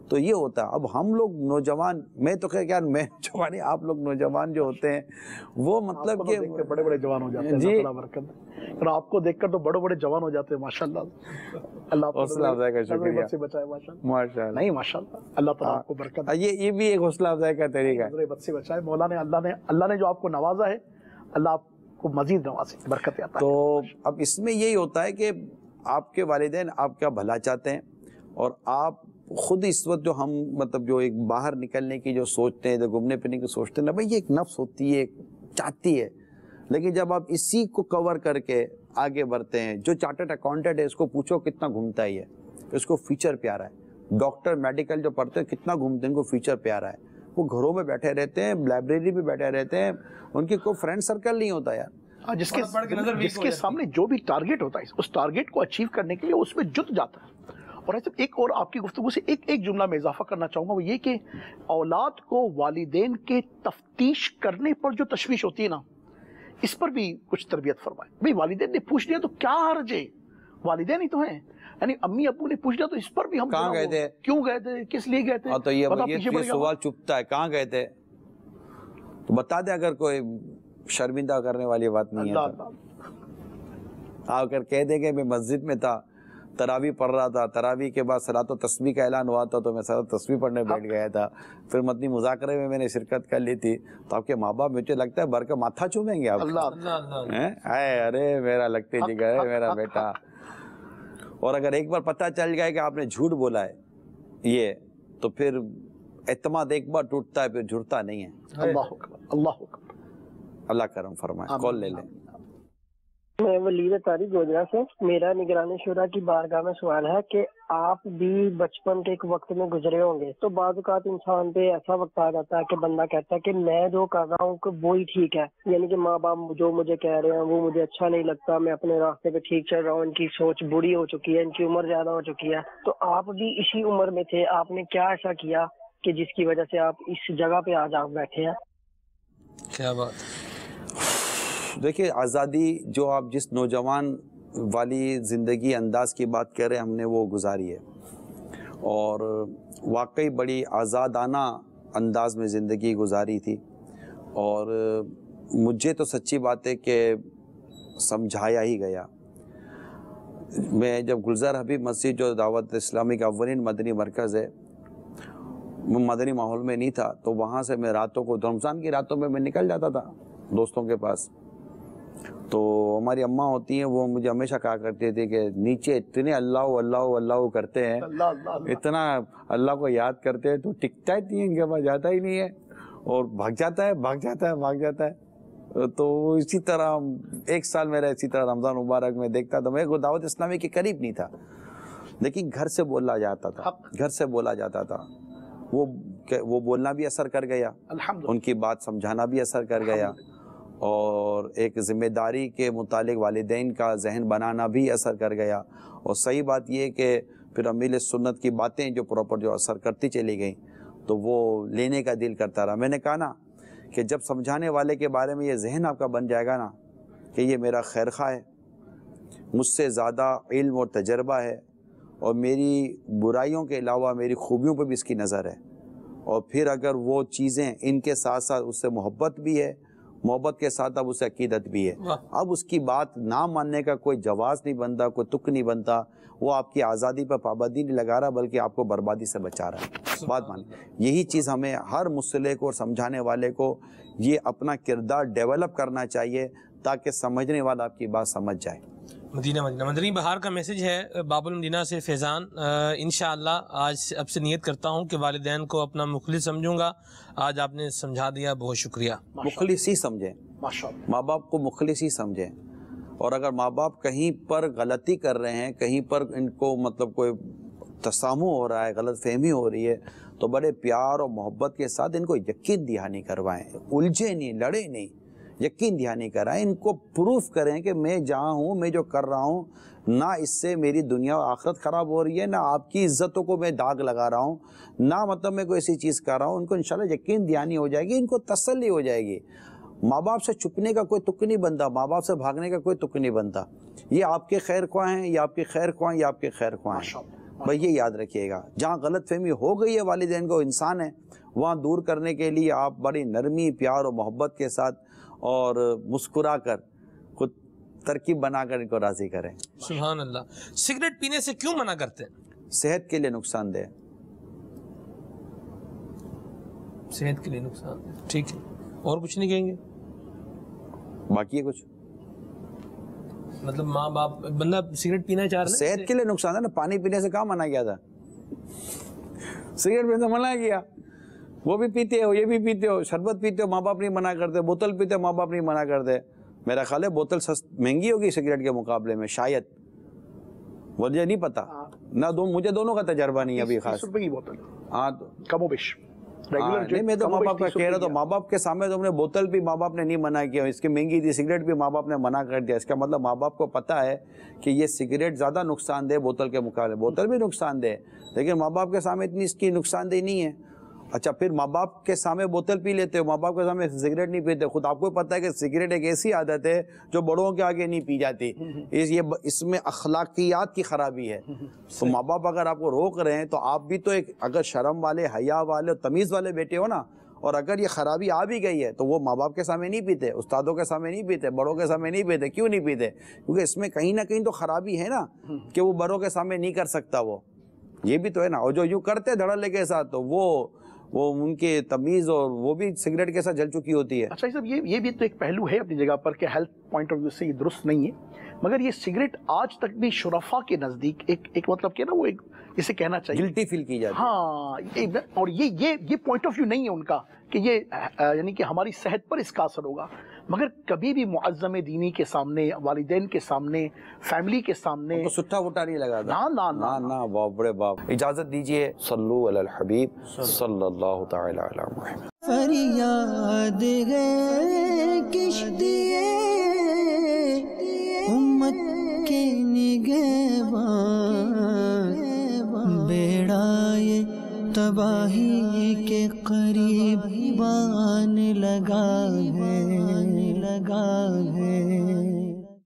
تو یہ ہوتا ہے. اب ہم لوگ نوجوان، میں تو خیر میں جوانی، آپ لوگ نوجوان جو ہوتے ہیں وہ مطلب کہ بڑے بڑے جوان ہو جاتے ہیں. جی آپ کو دیکھ کر تو بڑے بڑے جوان ہو جاتے ہیں ماشاءاللہ. اللہ حوصلہ افزائی کا شکریہ سے بچائے ماشاءاللہ. نہیں ماشاءاللہ، اللہ تعالیٰ آپ کو برکت. یہ بھی ایک حوصلہ افزائی کا طریقہ ہے. بد سے بچائے مولا نے، اللہ نے جو آپ کو نوازا ہے، اللہ آپ کو مزید نوازے، برکت عطا. تو اب اس میں یہی ہوتا ہے کہ آپ کے والدین آپ کا بھلا چاہتے ہیں اور آپ خود اس وقت جو ہم مطلب جو ایک باہر نکلنے کی جو سوچتے ہیں، جو گھومنے پھرنے کی سوچتے ہیں نا بھائی، یہ ایک نفس ہوتی ہے، چاہتی ہے. لیکن جب آپ اسی کو کور کر کے آگے بڑھتے ہیں، جو چارٹرڈ اکاؤنٹنٹ ہے اس کو پوچھو کتنا گھومتا ہی ہے، اس کو فیچر پیارا ہے. ڈاکٹر میڈیکل جو پڑھتے ہیں کتنا گھومتے ہیں، ان کو فیچر پیارا ہے. وہ گھروں میں بیٹھے رہتے ہیں، لائبریری میں بیٹھے رہتے ہیں، ان کی کوئی فرینڈ سرکل نہیں ہوتا یار. جس کے سامنے جو بھی ٹارگیٹ ہوتا ہے، اس ٹارگیٹ کو اچیو کرنے کے لیے اس میں جت جاتا ہے. اور ایسے ایک اور آپ کی گفتگو سے ایک جملہ میں اضافہ کرنا چاہوں گا، وہ یہ کہ اولاد کو والدین کے تفتیش کرنے پر جو تشویش ہوتی ہے نا، اس پر بھی کچھ تربیت فرمائے. بھئی والدین نے پوچھ لیا تو کیا حرج ہے، والدین ہی تو ہیں. یعنی امی ابو نے پوچھ لیا تو اس پر بھی ہم کہاں گئے تھے، کیوں گئے تھے، کس لیے گئے تھے. تو یہ سوال چپتا ہے، کہاں گئے تھے تو بتا دیں. اگر کوئی شرمندہ کرنے والی بات نہیں ہے، آ کر کہہ دیں کہ میں مسجد میں تھا، تراویح پڑھ رہا تھا، تراویح کے بعد صلاۃ و تسبیح کا اعلان ہوا تھا تو میں صلاۃ و تسبیح پڑھنے بیٹھ گیا تھا، پھر مدنی مذاکرے میں نے شرکت کر لی تھی. تو آپ کے ماں باپ مجھے لگتا ہے بھر کا ماتھا چومیں گے آپ. ارے میرا لگتے جگر ہے میرا بیٹا. اور اگر ایک بار پتہ چل گیا کہ آپ نے جھوٹ بولا ہے یہ، تو پھر اعتماد ایک بار ٹوٹتا ہے پھر جڑتا نہیں ہے. اللہ اللہ اللہ کرم فرمائے. کال لے لیں. میں ولید طاری گوجرا سے. میرا نگران شورا کی بارگاہ میں سوال ہے کہ آپ بھی بچپن کے ایک وقت میں گزرے ہوں گے، تو بعض اوقات انسان پہ ایسا وقت آ جاتا ہے کہ بندہ کہتا ہے کہ میں جو کر رہا ہوں کہ وہی ٹھیک ہے، یعنی کہ ماں باپ جو مجھے کہہ رہے ہیں وہ مجھے اچھا نہیں لگتا، میں اپنے راستے پہ ٹھیک چل رہا ہوں، ان کی سوچ بڑی ہو چکی ہے، ان کی عمر زیادہ ہو چکی ہے. تو آپ بھی اسی عمر میں تھے، آپ نے کیا ایسا کیا کہ جس کی وجہ سے آپ اس جگہ پہ آج آپ بیٹھے ہیں؟ کیا بات. دیکھیے آزادی جو آپ جس نوجوان والی زندگی انداز کی بات کر رہے ہیں، ہم نے وہ گزاری ہے اور واقعی بڑی آزادانہ انداز میں زندگی گزاری تھی. اور مجھے تو سچی بات ہے کہ سمجھایا ہی گیا. میں جب گلزار حبیب مسجد جو دعوت اسلامی کا اولین مدنی مرکز ہے، مدنی ماحول میں نہیں تھا، تو وہاں سے میں راتوں کو رمضان کی راتوں میں نکل جاتا تھا دوستوں کے پاس. تو ہماری اماں ہوتی ہیں وہ مجھے ہمیشہ کہا کرتی تھی کہ نیچے اتنے اللہ اللہ اللہ کرتے ہیں, اتنا اللہ کو یاد کرتے ہیں تو ٹکتا ہی نہیں ہے, ان کے پاس جاتا ہی نہیں ہے اور بھاگ جاتا ہے بھاگ جاتا ہے بھاگ جاتا ہے. تو اسی طرح ایک سال میرا اسی طرح رمضان مبارک میں دیکھتا تھا. میں دعوت اسلامی کے قریب نہیں تھا لیکن گھر سے بولا جاتا تھا, گھر سے بولا جاتا تھا. وہ بولنا بھی اثر کر گیا, ان کی بات سمجھانا بھی اثر کر گیا, اور ایک ذمہ داری کے متعلق والدین کا ذہن بنانا بھی اثر کر گیا. اور صحیح بات یہ کہ پھر امیل سنت کی باتیں جو پراپر جو اثر کرتی چلی گئیں تو وہ لینے کا دل کرتا رہا. میں نے کہا نا کہ جب سمجھانے والے کے بارے میں یہ ذہن آپ کا بن جائے گا نا کہ یہ میرا خیر خواہ ہے, مجھ سے زیادہ علم اور تجربہ ہے, اور میری برائیوں کے علاوہ میری خوبیوں پہ بھی اس کی نظر ہے, اور پھر اگر وہ چیزیں ان کے ساتھ ساتھ اس سے محبت بھی ہے, محبت کے ساتھ اب اسے عقیدت بھی ہے, اب اس کی بات نہ ماننے کا کوئی جواز نہیں بنتا, کوئی تک نہیں بنتا. وہ آپ کی آزادی پر پابندی نہیں لگا رہا بلکہ آپ کو بربادی سے بچا رہا ہے. بات مانیں, یہی چیز ہمیں ہر مسئلے کو اور سمجھانے والے کو یہ اپنا کردار ڈیولپ کرنا چاہیے تاکہ سمجھنے والا آپ کی بات سمجھ جائے. مدنی بہار کا میسج ہے باب المدینہ سے فیضان. انشاءاللہ آج اب سے نیت کرتا ہوں کہ والدین کو اپنا مخلص سمجھوں گا. آج آپ نے سمجھا دیا, بہت شکریہ. مخلص ہی سمجھیں, ماں باپ کو مخلص ہی سمجھیں. اور اگر ماں باپ کہیں پر غلطی کر رہے ہیں, کہیں پر ان کو مطلب کوئی تسامح ہو رہا ہے, غلط فہمی ہو رہی ہے, تو بڑے پیار اور محبت کے ساتھ ان کو یقین دہانی کروائیں. الجھے نہیں, لڑے نہیں, یقین دہانی کرائیں. ان کو پروف کریں کہ میں جہاں ہوں, میں جو کر رہا ہوں, نہ اس سے میری دنیا و آخرت خراب ہو رہی ہے, نہ آپ کی عزتوں کو میں داغ لگا رہا ہوں, نہ مطلب میں کوئی ایسی چیز کر رہا ہوں. ان کو انشاءاللہ یقین دہانی ہو جائے گی, ان کو تسلی ہو جائے گی. ماں باپ سے چھپنے کا کوئی تک نہیں بنتا, ماں باپ سے بھاگنے کا کوئی تک نہیں بنتا. یہ آپ کے خیر خواہ ہیں, یہ آپ کے خیر خواہ ہیں, یہ آپ کے خیر خواہ ہیں. بھائی یہ یاد رکھیے گا, جہاں غلط فہمی ہو گئی ہے والدین کو, انسان ہے, وہاں دور کرنے کے لیے آپ بڑی نرمی, پیار اور محبت کے ساتھ اور مسکرا کر خود ترکیب بنا کر ان کو راضی کریں. سبحان اللہ. سگریٹ پینے سے کیوں منع کرتے ہیں؟ صحت کے لیے نقصان دہ. صحت کے لیے نقصان دہ, ٹھیک ہے. اور کچھ نہیں کہیں گے؟ باقی ہے کچھ مطلب ماں باپ بندہ سگریٹ پینا چاہ رہا ہے, صحت کے لیے نقصان ہے نا. پانی پینے سے کہاں منع کیا تھا؟ سگریٹ پینے سے منع کیا. وہ بھی پیتے ہو, یہ بھی پیتے ہو, شربت پیتے ہو, ماں باپ نہیں منع کرتے, بوتل پیتے ہو, ماں باپ نہیں منع کرتے. میرا خیال ہے بوتل مہنگی ہوگی سگریٹ کے مقابلے میں شاید, مجھے نہیں پتا نہ. مجھے دونوں کا تجربہ نہیں ابھی خاص. 30 روپے کی بوتل, ہاں کم و بیش. نہیں, میں تو ماں باپ کا کہہ رہا تو ماں باپ کے سامنے تو ہم نے بوتل بھی ماں باپ نے نہیں منع کیا, اس کی مہنگی تھی, سگریٹ بھی ماں باپ نے منع کر دیا. اس کا مطلب ماں باپ کو پتا ہے کہ یہ سگریٹ زیادہ نقصان دہ بوتل کے مقابلے. بوتل بھی نقصان دہ لیکن ماں باپ کے سامنے اتنی اس کی نقصان دہ نہیں ہے. اچھا, پھر ماں باپ کے سامنے بوتل پی لیتے ہو, ماں باپ کے سامنے سگریٹ نہیں پیتے. خود آپ کو پتا ہے کہ سگریٹ ایک ایسی عادت ہے جو بڑوں کے آگے نہیں پی جاتی. اس میں اخلاقیات کی خرابی ہے. تو ماں باپ اگر آپ کو روک رہے ہیں تو آپ بھی تو ایک اگر شرم والے, حیا والے, تمیز والے بیٹے ہو نا. اور اگر یہ خرابی آ بھی گئی ہے تو وہ ماں باپ کے سامنے نہیں پیتے, استادوں کے سامنے نہیں پیتے, بڑوں کے سامنے نہیں پیتے. کیوں نہیں پیتے؟ کیونکہ اس میں کہیں نہ کہیں تو خرابی ہے نا کہ وہ بڑوں کے سامنے نہیں کر سکتا. وہ یہ بھی تو ہے نا. اور جو یوں کرتے دھڑلے کے ساتھ تو وہ ان کے تمیز اور وہ بھی سگریٹ کے ساتھ جل چکی ہوتی ہے. اچھا صاحب, یہ بھی تو ایک پہلو ہے اپنی جگہ پر کہ ہیلتھ پوائنٹ آف ویو سے یہ درست نہیں ہے, مگر یہ سگریٹ آج تک بھی شرفا کے نزدیک ایک مطلب کہ نا وہ ایک اسے کہنا چاہیے گلٹی فیل کی جاتی ہے. ہاں, اور یہ پوائنٹ آف ویو نہیں ہے ان کا کہ یہ یعنی کہ ہماری صحت پر اس کا اثر ہوگا. مگر کبھی بھی معظم دینی کے سامنے, والدین کے سامنے, فیملی کے سامنے تو سٹھا وٹا نہیں لگا تھا. نا باپ رے باپ. اجازت دیجئے, صلو علی الحبیب صلی اللہ تعالی علی محمد. فریاد ہے کشتیے امت کے نگہبان, بیڑائے تباہی کے قریب بان لگا